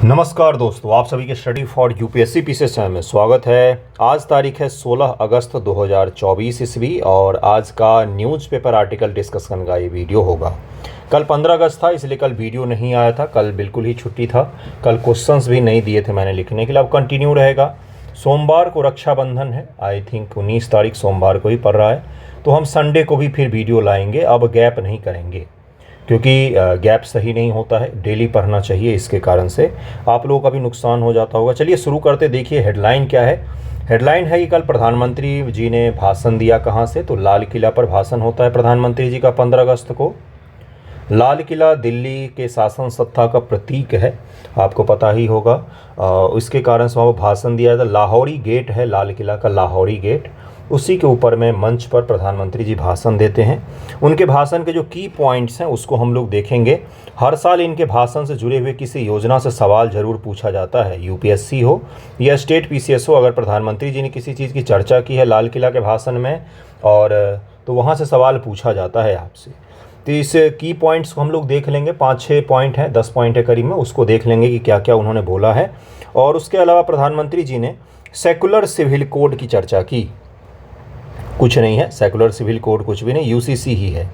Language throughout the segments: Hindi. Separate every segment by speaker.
Speaker 1: नमस्कार दोस्तों, आप सभी के study for UPSC PCS channel में स्वागत है। आज तारीख है 16 अगस्त 2024 ईस्वी और आज का न्यूज़पेपर आर्टिकल डिस्कस करने का ये वीडियो होगा। कल 15 अगस्त था, इसलिए कल वीडियो नहीं आया था। कल बिल्कुल ही छुट्टी था, कल क्वेश्चंस भी नहीं दिए थे मैंने लिखने के लिए। अब कंटिन्यू रहेगा। सोमवार को रक्षाबंधन है, आई थिंक 19 तारीख सोमवार को ही पड़ रहा है, तो हम संडे को भी फिर वीडियो लाएंगे। अब गैप नहीं करेंगे क्योंकि गैप सही नहीं होता है, डेली पढ़ना चाहिए। इसके कारण से आप लोगों का भी नुकसान हो जाता होगा। चलिए शुरू करते। देखिए हेडलाइन क्या है। हेडलाइन है कि कल प्रधानमंत्री जी ने भाषण दिया। कहाँ से? तो लाल किला पर भाषण होता है प्रधानमंत्री जी का 15 अगस्त को। लाल किला दिल्ली के शासन सत्ता का प्रतीक है, आपको पता ही होगा। इसके कारण से वहाँ भाषण दिया था। लाहौरी गेट है लाल किला का, लाहौरी गेट, उसी के ऊपर में मंच पर प्रधानमंत्री जी भाषण देते हैं। उनके भाषण के जो की पॉइंट्स हैं उसको हम लोग देखेंगे। हर साल इनके भाषण से जुड़े हुए किसी योजना से सवाल जरूर पूछा जाता है, यूपीएससी हो या स्टेट पीसीएस हो। अगर प्रधानमंत्री जी ने किसी चीज़ की चर्चा की है लाल किला के भाषण में और तो वहाँ से सवाल पूछा जाता है आपसे। तो इस की पॉइंट्स को हम लोग देख लेंगे। 5-6 पॉइंट हैं, 10 पॉइंट है करीब में, उसको देख लेंगे कि क्या क्या उन्होंने बोला है। और उसके अलावा प्रधानमंत्री जी ने सेकुलर सिविल कोड की चर्चा की। कुछ नहीं है सेकुलर सिविल कोड, कुछ भी नहीं, यूसीसी ही है।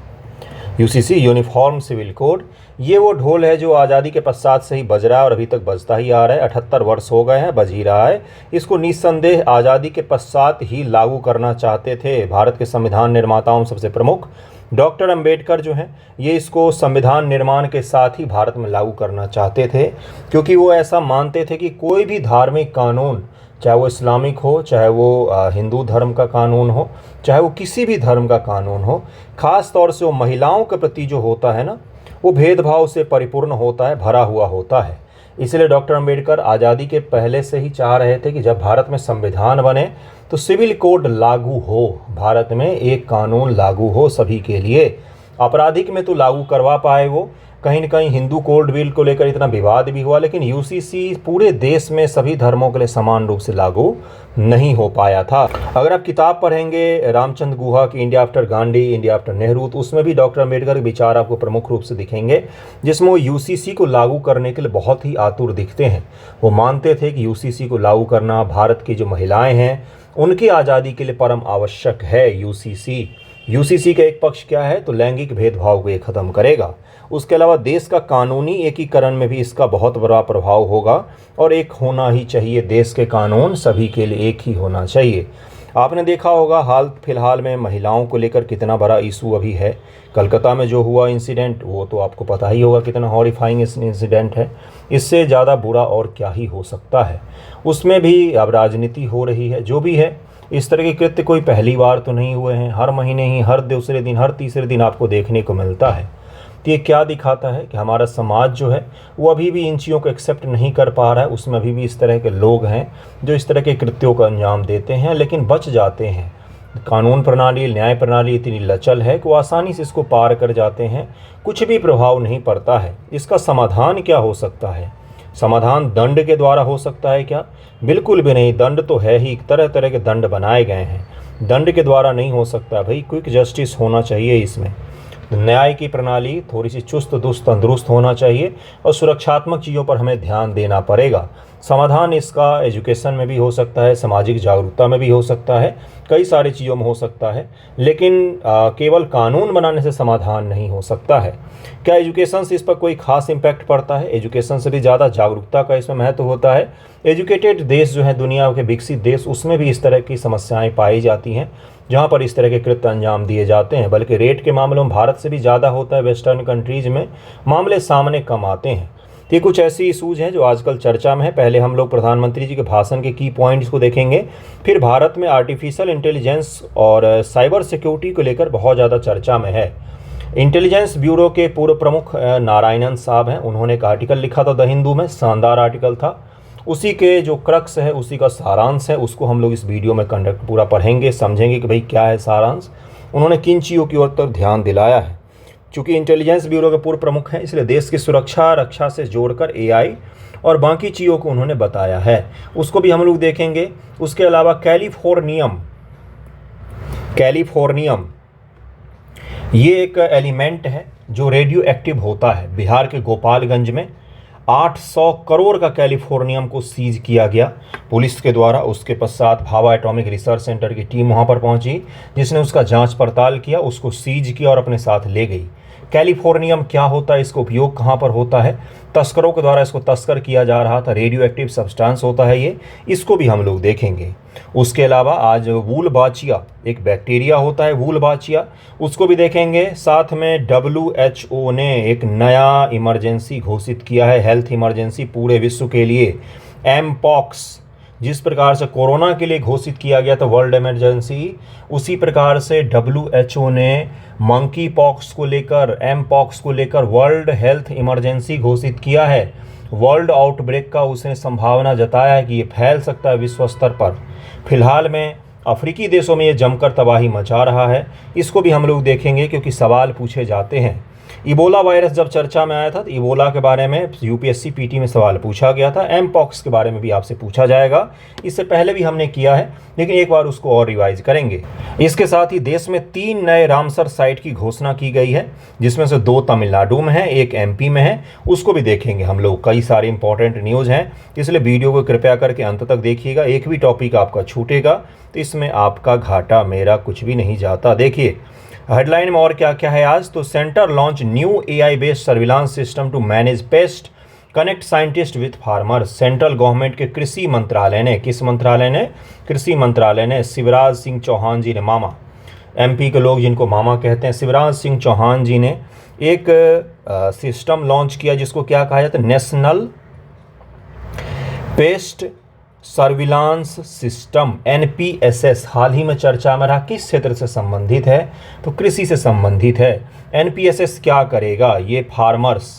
Speaker 1: UCC uniform civil code. ये वो ढोल है जो आज़ादी के पश्चात से ही बज रहा है और अभी तक बजता ही आ रहा है। 78 वर्ष हो गए हैं, बज ही रहा है। इसको निस्संदेह आज़ादी के पश्चात ही लागू करना चाहते थे भारत के संविधान निर्माताओं में सबसे प्रमुख डॉक्टर अंबेडकर जो हैं। ये इसको संविधान निर्माण के साथ ही भारत में लागू करना चाहते थे, क्योंकि वो ऐसा मानते थे कि कोई भी धार्मिक कानून, चाहे वो इस्लामिक हो, चाहे वो हिंदू धर्म का कानून हो, चाहे वो किसी भी धर्म का कानून हो, ख़ास तौर से वो महिलाओं के प्रति जो होता है ना, वो भेदभाव से परिपूर्ण होता है, भरा हुआ होता है। इसलिए डॉक्टर अंबेडकर आज़ादी के पहले से ही चाह रहे थे कि जब भारत में संविधान बने तो सिविल कोड लागू हो, भारत में एक कानून लागू हो सभी के लिए। आपराधिक में तो लागू करवा पाए वो, कहीं न कहीं हिंदू कोड बिल को लेकर इतना विवाद भी हुआ, लेकिन यूसीसी पूरे देश में सभी धर्मों के लिए समान रूप से लागू नहीं हो पाया था। अगर आप किताब पढ़ेंगे रामचंद्र गुहा की India after Gandhi, India after Nehru, तो उसमें भी डॉक्टर अंबेडकर के विचार आपको प्रमुख रूप से दिखेंगे, जिसमें वो यूसीसी को लागू करने के लिए बहुत ही आतुर दिखते हैं। वो मानते थे कि यूसीसी को लागू करना भारत की जो महिलाएँ हैं उनकी आज़ादी के लिए परम आवश्यक है। यूसीसी का एक पक्ष क्या है? तो लैंगिक भेदभाव को ये ख़त्म करेगा। उसके अलावा देश का कानूनी एकीकरण में भी इसका बहुत बड़ा प्रभाव होगा और एक होना ही चाहिए, देश के कानून सभी के लिए एक ही होना चाहिए। आपने देखा होगा हाल फिलहाल में महिलाओं को लेकर कितना बड़ा इशू अभी है। कलकत्ता में जो हुआ इंसिडेंट, वो तो आपको पता ही होगा कितना हॉरिफाइंग इंसिडेंट है। इससे ज़्यादा बुरा और क्या ही हो सकता है। उसमें भी अब राजनीति हो रही है। जो भी है, इस तरह के कृत्य कोई पहली बार तो नहीं हुए हैं। हर महीने ही, हर दूसरे दिन, हर तीसरे दिन आपको देखने को मिलता है। तो ये क्या दिखाता है कि हमारा समाज जो है वो अभी भी इन चीज़ों को एक्सेप्ट नहीं कर पा रहा है। उसमें अभी भी इस तरह के लोग हैं जो इस तरह के कृत्यों का अंजाम देते हैं, लेकिन बच जाते हैं। कानून प्रणाली, न्याय प्रणाली इतनी लचल है कि वो आसानी से इसको पार कर जाते हैं, कुछ भी प्रभाव नहीं पड़ता है। इसका समाधान क्या हो सकता है? समाधान दंड के द्वारा हो सकता है क्या? बिल्कुल भी नहीं। दंड तो है ही, तरह तरह के दंड बनाए गए हैं। दंड के द्वारा नहीं हो सकता भाई, क्विक जस्टिस होना चाहिए इसमें। न्याय की प्रणाली थोड़ी सी चुस्त दुरुस्त तंदुरुस्त होना चाहिए और सुरक्षात्मक चीज़ों पर हमें ध्यान देना पड़ेगा। समाधान इसका एजुकेशन में भी हो सकता है, सामाजिक जागरूकता में भी हो सकता है, कई सारी चीज़ों में हो सकता है, लेकिन केवल कानून बनाने से समाधान नहीं हो सकता है। क्या एजुकेशन से इस पर कोई खास इम्पैक्ट पड़ता है? एजुकेशन से भी ज़्यादा जागरूकता का इसमें महत्व होता है। एजुकेटेड देश जो है, दुनिया के विकसित देश, उसमें भी इस तरह की समस्याएं पाई जाती हैं जहाँ पर इस तरह के कृत्य अंजाम दिए जाते हैं। बल्कि रेट के मामलों में भारत से भी ज़्यादा होता है। वेस्टर्न कंट्रीज़ में मामले सामने कम आते हैं। तो ये कुछ ऐसी इशूज़ हैं जो आजकल चर्चा में है। पहले हम लोग प्रधानमंत्री जी के भाषण के की पॉइंट्स को देखेंगे, फिर भारत में आर्टिफिशियल इंटेलिजेंस और साइबर सिक्योरिटी को लेकर बहुत ज़्यादा चर्चा में है। इंटेलिजेंस ब्यूरो के पूर्व प्रमुख नारायणन साहब हैं, उन्होंने एक आर्टिकल लिखा था द हिंदू में, शानदार आर्टिकल था। उसी के जो क्रक्स है, उसी का सारांश है, उसको हम लोग इस वीडियो में कंडक्ट पूरा पढ़ेंगे, समझेंगे कि भाई क्या है सारांश, उन्होंने किन चीज़ों की ओर तक ध्यान दिलाया है। चूँकि इंटेलिजेंस ब्यूरो के पूर्व प्रमुख हैं, इसलिए देश की सुरक्षा रक्षा से जोड़कर एआई और बाकी चीज़ों को उन्होंने बताया है, उसको भी हम लोग देखेंगे। उसके अलावा कैलिफोर्नियम ये एक एलिमेंट है जो रेडियो एक्टिव होता है। बिहार के गोपालगंज में 800 करोड़ का कैलिफोर्नियम को सीज किया गया पुलिस के द्वारा। उसके पश्चात भाभा एटॉमिक रिसर्च सेंटर की टीम वहां पर पहुंची, जिसने उसका जांच पड़ताल किया, उसको सीज किया और अपने साथ ले गई। कैलिफोर्नियम क्या होता है, इसका उपयोग कहाँ पर होता है, तस्करों के द्वारा इसको तस्कर किया जा रहा था, रेडियो एक्टिव सब्सटेंस होता है ये, इसको भी हम लोग देखेंगे। उसके अलावा आज वूलबाचिया एक बैक्टीरिया होता है वूलबाचिया, उसको भी देखेंगे। साथ में WHO ने एक नया इमरजेंसी घोषित किया है, हेल्थ इमरजेंसी पूरे विश्व के लिए। एमपॉक्स जिस प्रकार से कोरोना के लिए घोषित किया गया था वर्ल्ड इमरजेंसी, उसी प्रकार से WHO ने मंकी पॉक्स को लेकर, एमपॉक्स को लेकर वर्ल्ड हेल्थ इमरजेंसी घोषित किया है। वर्ल्ड आउटब्रेक का उसने संभावना जताया है कि ये फैल सकता है विश्व स्तर पर। फिलहाल में अफ्रीकी देशों में ये जमकर तबाही मचा रहा है, इसको भी हम लोग देखेंगे क्योंकि सवाल पूछे जाते हैं। इबोला वायरस जब चर्चा में आया था तो इबोला के बारे में यूपीएससी पीटी में सवाल पूछा गया था। एमपॉक्स के बारे में भी आपसे पूछा जाएगा, इससे पहले भी हमने किया है लेकिन एक बार उसको और रिवाइज करेंगे। इसके साथ ही देश में 3 नए रामसर साइट की घोषणा की गई है, जिसमें से 2 तमिलनाडु में है, 1 MP में है, उसको भी देखेंगे हम लोग। कई सारे इंपॉर्टेंट न्यूज़ हैं, इसलिए वीडियो को कृपया करके अंत तक देखिएगा। एक भी टॉपिक आपका छूटेगा तो इसमें आपका घाटा, मेरा कुछ भी नहीं जाता। देखिए हेडलाइन में और क्या क्या है आज। तो centre launch new AI based surveillance system to manage pest, connect scientist with farmers. Central government के कृषि मंत्रालय ने, किस मंत्रालय ने, कृषि मंत्रालय ने, शिवराज सिंह चौहान जी ने, मामा, MP के लोग जिनको मामा कहते हैं, शिवराज सिंह चौहान जी ने एक सिस्टम लॉन्च किया जिसको क्या कहा जाता है, national paste surveillance system, NPSS। हाल ही में चर्चा में रहा, किस क्षेत्र से संबंधित है, तो कृषि से संबंधित है। NPSS क्या करेगा, ये फार्मर्स,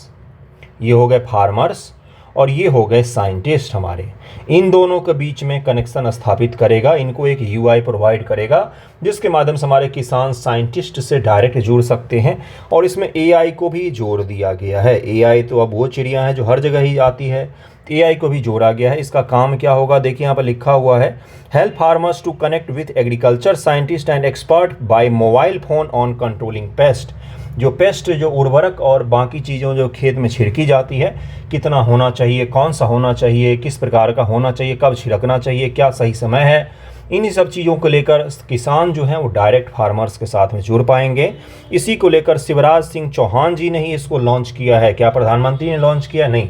Speaker 1: ये हो गए फार्मर्स और ये हो गए साइंटिस्ट हमारे, इन दोनों के बीच में कनेक्शन स्थापित करेगा, इनको एक UI प्रोवाइड करेगा जिसके माध्यम से हमारे किसान साइंटिस्ट से डायरेक्ट जुड़ सकते हैं। और इसमें AI को भी जोड़ दिया गया है। AI तो अब वो चिड़िया है जो हर जगह ही आती है, AI को भी जोड़ा गया है। इसका काम क्या होगा, देखिए यहाँ पर लिखा हुआ है, help farmers to connect with agriculture scientist and expert by mobile phone on controlling pest. जो पेस्ट, जो उर्वरक और बाकी चीज़ों जो खेत में छिड़की जाती है, कितना होना चाहिए, कौन सा होना चाहिए, किस प्रकार का होना चाहिए, कब छिड़कना चाहिए, क्या सही समय है, इन्हीं सब चीज़ों को लेकर किसान जो हैं वो डायरेक्ट फार्मर्स के साथ में जुड़ पाएंगे। इसी को लेकर शिवराज सिंह चौहान जी ने ही इसको लॉन्च किया है। क्या प्रधानमंत्री ने लॉन्च किया, नहीं,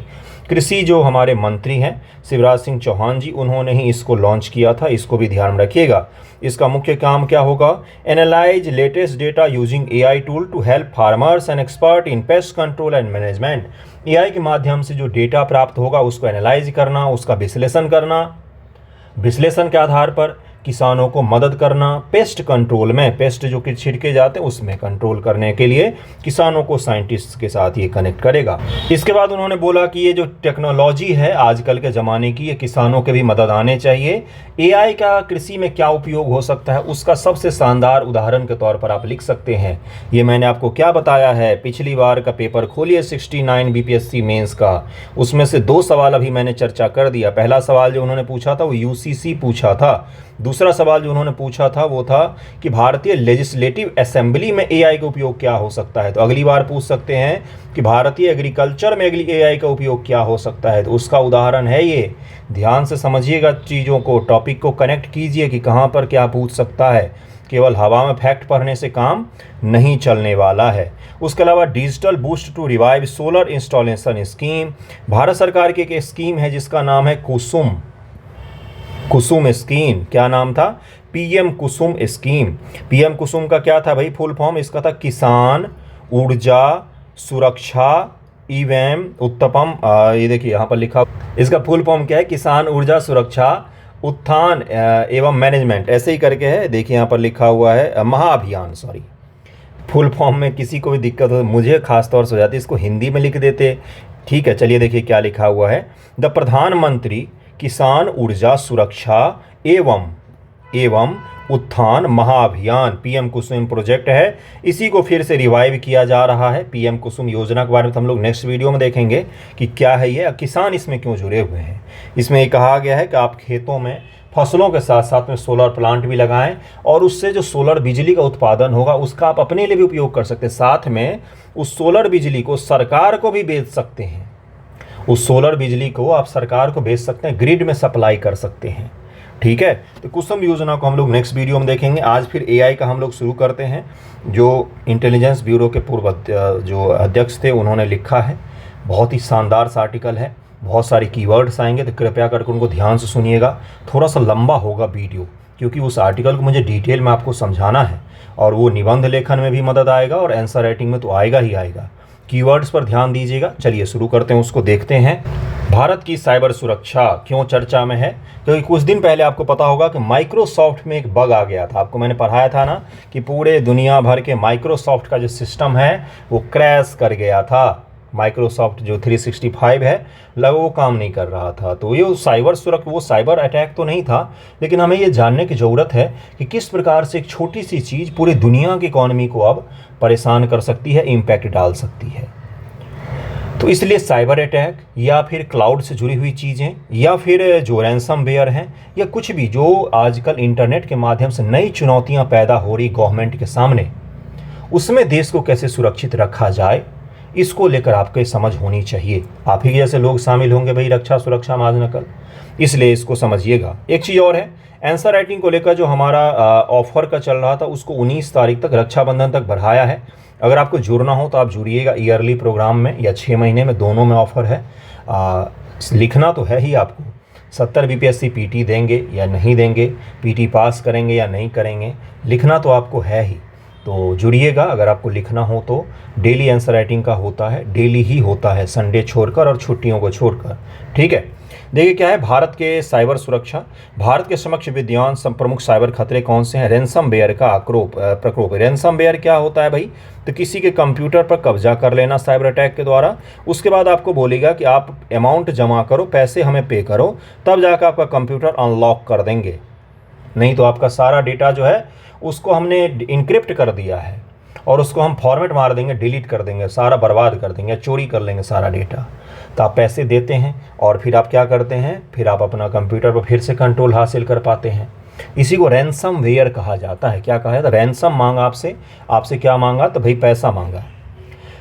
Speaker 1: कृषि जो हमारे मंत्री हैं शिवराज सिंह चौहान जी, उन्होंने ही इसको लॉन्च किया था। इसको भी ध्यान में रखिएगा। इसका मुख्य काम क्या होगा, analyse latest data using AI tool to help farmers and expert in pest control and management. AI के माध्यम से जो डेटा प्राप्त होगा उसको एनालाइज करना, उसका विश्लेषण करना, विश्लेषण के आधार पर किसानों को मदद करना, पेस्ट कंट्रोल में, पेस्ट जो कि छिड़के जाते हैं उसमें कंट्रोल करने के लिए किसानों को साइंटिस्ट के साथ ये कनेक्ट करेगा। इसके बाद उन्होंने बोला कि ये जो टेक्नोलॉजी है आजकल के ज़माने की, ये किसानों के भी मदद आने चाहिए। AI का कृषि में क्या उपयोग हो सकता है, उसका सबसे शानदार उदाहरण के तौर पर आप लिख सकते हैं। ये मैंने आपको क्या बताया है, पिछली बार का पेपर खोलिए 69 BPSC मेंस का, उसमें से 2 सवाल अभी मैंने चर्चा कर दिया। पहला सवाल जो उन्होंने पूछा था वो UCC पूछा था। दूसरा सवाल जो उन्होंने पूछा था वो था कि भारतीय लेजिस्लेटिव असेंबली में AI का उपयोग क्या हो सकता है। तो अगली बार पूछ सकते हैं कि भारतीय एग्रीकल्चर में AI का उपयोग क्या हो सकता है, तो उसका उदाहरण है ये। ध्यान से समझिएगा चीज़ों को, टॉपिक को कनेक्ट कीजिए कि कहाँ पर क्या पूछ सकता है। केवल हवा में फैक्ट पढ़ने से काम नहीं चलने वाला है। उसके अलावा digital boost to revive solar installation scheme, Bharat सरकार की एक स्कीम है जिसका नाम है कुसुम स्कीम। क्या नाम था, PM कुसुम स्कीम। PM कुसुम का क्या था भाई, फुल फॉर्म इसका था किसान ऊर्जा सुरक्षा एवं उत्तपम। ये देखिए यहाँ पर लिखा, इसका फुल फॉर्म क्या है, किसान ऊर्जा सुरक्षा उत्थान एवं मैनेजमेंट, ऐसे ही करके है। देखिए यहाँ पर लिखा हुआ है महाअभियान, सॉरी, फुल फॉर्म में किसी को भी दिक्कत हो, मुझे खास तौर से हो जाती है, इसको हिंदी में लिख देते। ठीक है, चलिए देखिए क्या लिखा हुआ है, द प्रधानमंत्री किसान ऊर्जा सुरक्षा एवं उत्थान महाअभियान PM कुसुम प्रोजेक्ट है। इसी को फिर से रिवाइव किया जा रहा है। PM कुसुम योजना के बारे में तो हम लोग नेक्स्ट वीडियो में देखेंगे कि क्या है ये, किसान इसमें क्यों जुड़े हुए हैं। इसमें ये कहा गया है कि आप खेतों में फसलों के साथ साथ में सोलर प्लांट भी लगाएं और उससे जो सोलर बिजली का उत्पादन होगा उसका आप अपने लिए भी उपयोग कर सकते हैं। साथ में उस सोलर बिजली को सरकार को भी बेच सकते हैं उस सोलर बिजली को आप सरकार को बेच सकते हैं, ग्रिड में सप्लाई कर सकते हैं। ठीक है, तो कुसुम योजना को हम लोग नेक्स्ट वीडियो में देखेंगे। आज फिर एआई का हम लोग शुरू करते हैं। जो इंटेलिजेंस ब्यूरो के पूर्व जो अध्यक्ष थे उन्होंने लिखा है, बहुत ही शानदार सा आर्टिकल है, बहुत सारे कीवर्ड्स आएंगे, तो कृपया करके उनको ध्यान से सुनिएगा। थोड़ा सा लंबा होगा वीडियो, क्योंकि उस आर्टिकल को मुझे डिटेल में आपको समझाना है, और वो निबंध लेखन में भी मदद आएगा और आंसर राइटिंग में तो आएगा ही आएगा। कीवर्ड्स पर ध्यान दीजिएगा। चलिए शुरू करते हैं, उसको देखते हैं। भारत की साइबर सुरक्षा क्यों चर्चा में है? क्योंकि कुछ दिन पहले आपको पता होगा कि माइक्रोसॉफ्ट में एक बग आ गया था। आपको मैंने पढ़ाया था ना कि पूरे दुनिया भर के माइक्रोसॉफ्ट का जो सिस्टम है वो क्रैश कर गया था। माइक्रोसॉफ्ट जो 365 है वो काम नहीं कर रहा था। तो ये साइबर सुरक्षा, वो साइबर अटैक तो नहीं था, लेकिन हमें ये जानने की ज़रूरत है कि किस प्रकार से एक छोटी सी चीज़ पूरी दुनिया की इकॉनमी को अब परेशान कर सकती है, इम्पैक्ट डाल सकती है। तो इसलिए साइबर अटैक या फिर क्लाउड से जुड़ी हुई चीज़ें या फिर जो रैंसमवेयर हैं या कुछ भी जो आजकल इंटरनेट के माध्यम से नई चुनौतियां पैदा हो रही गवर्नमेंट के सामने, उसमें देश को कैसे सुरक्षित रखा जाए, इसको लेकर आपको समझ होनी चाहिए। आप ही जैसे लोग शामिल होंगे भाई रक्षा सुरक्षा आज न कल, इसलिए इसको समझिएगा। एक चीज़ और है, आंसर राइटिंग को लेकर जो हमारा ऑफर का चल रहा था उसको 19 तारीख तक, रक्षाबंधन तक बढ़ाया है। अगर आपको जुड़ना हो तो आप जुड़िएगा, ईयरली प्रोग्राम में या 6 महीने में, दोनों में ऑफर है। लिखना तो है ही आपको, 70 बीपीएससी पीटी देंगे या नहीं देंगे, पीटी पास करेंगे या नहीं करेंगे, लिखना तो आपको है ही। तो जुड़िएगा अगर आपको लिखना हो तो। डेली आंसर राइटिंग का होता है, डेली ही होता है, संडे छोड़कर और छुट्टियों को छोड़कर। ठीक है, देखिए क्या है भारत के साइबर सुरक्षा। भारत के समक्ष विद्यमान प्रमुख साइबर खतरे कौन से हैं? रैंसमवेयर का प्रकोप। रैंसमवेयर क्या होता है भाई? तो किसी के कंप्यूटर पर कब्जा कर लेना साइबर अटैक के द्वारा। उसके बाद आपको बोलेगा कि आप अमाउंट जमा करो, पैसे हमें पे करो, तब जाकर आपका कंप्यूटर अनलॉक कर देंगे, नहीं तो आपका सारा डेटा जो है उसको हमने इनक्रिप्ट कर दिया है और उसको हम फॉर्मेट मार देंगे, डिलीट कर देंगे, सारा बर्बाद कर देंगे, चोरी कर लेंगे सारा डेटा। तो आप पैसे देते हैं और फिर आप क्या करते हैं, फिर आप अपना कंप्यूटर पर फिर से कंट्रोल हासिल कर पाते हैं। इसी को रैंसमवेयर कहा जाता है। क्या कहा है? तो रैंसम मांगा आपसे क्या मांगा? तो भाई पैसा मांगा।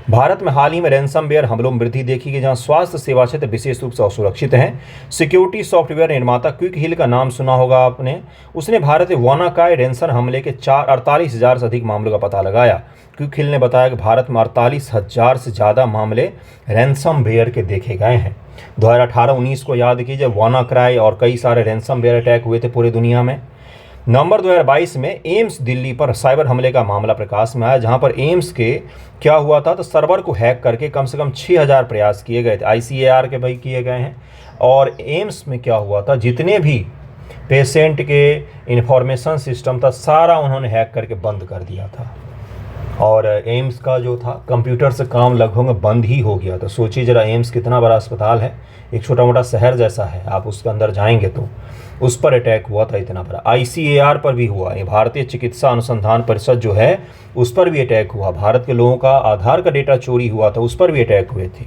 Speaker 1: भारत में हाल ही में रैंसमवेयर हमलों में वृद्धि देखी गई, जहां स्वास्थ्य सेवा क्षेत्र विशेष रूप से असुरक्षित हैं। सिक्योरिटी सॉफ्टवेयर निर्माता क्विक हिल का नाम सुना होगा आपने, उसने भारत में वानाकाय रैंसम हमले के 48,000 से अधिक मामलों का पता लगाया। क्विक हिल ने बताया कि भारत में 48,000 से ज़्यादा मामले रैंसमवेयर के देखे गए हैं। 2018-19 को याद कीजिए, वानाक्राई और कई सारे रैंसमवेयर अटैक हुए थे पूरी दुनिया में। नवंबर 2022 में एम्स दिल्ली पर साइबर हमले का मामला प्रकाश में आया, जहां पर एम्स के क्या हुआ था, तो सर्वर को हैक करके कम से कम 6,000 प्रयास किए गए थे, ICAR के भाई किए गए हैं। और एम्स में क्या हुआ था, जितने भी पेशेंट के इंफॉर्मेशन सिस्टम था सारा उन्होंने हैक करके बंद कर दिया था, और एम्स का जो था कंप्यूटर से काम लगभग बंद ही हो गया। तो सोचिए जरा, एम्स कितना बड़ा अस्पताल है, एक छोटा मोटा शहर जैसा है, आप उसके अंदर जाएंगे तो उस पर अटैक हुआ था इतना बड़ा। ICAR पर भी हुआ, ये भारतीय चिकित्सा अनुसंधान परिषद जो है उस पर भी अटैक हुआ। भारत के लोगों का आधार का डेटा चोरी हुआ था, उस पर भी अटैक हुए थे।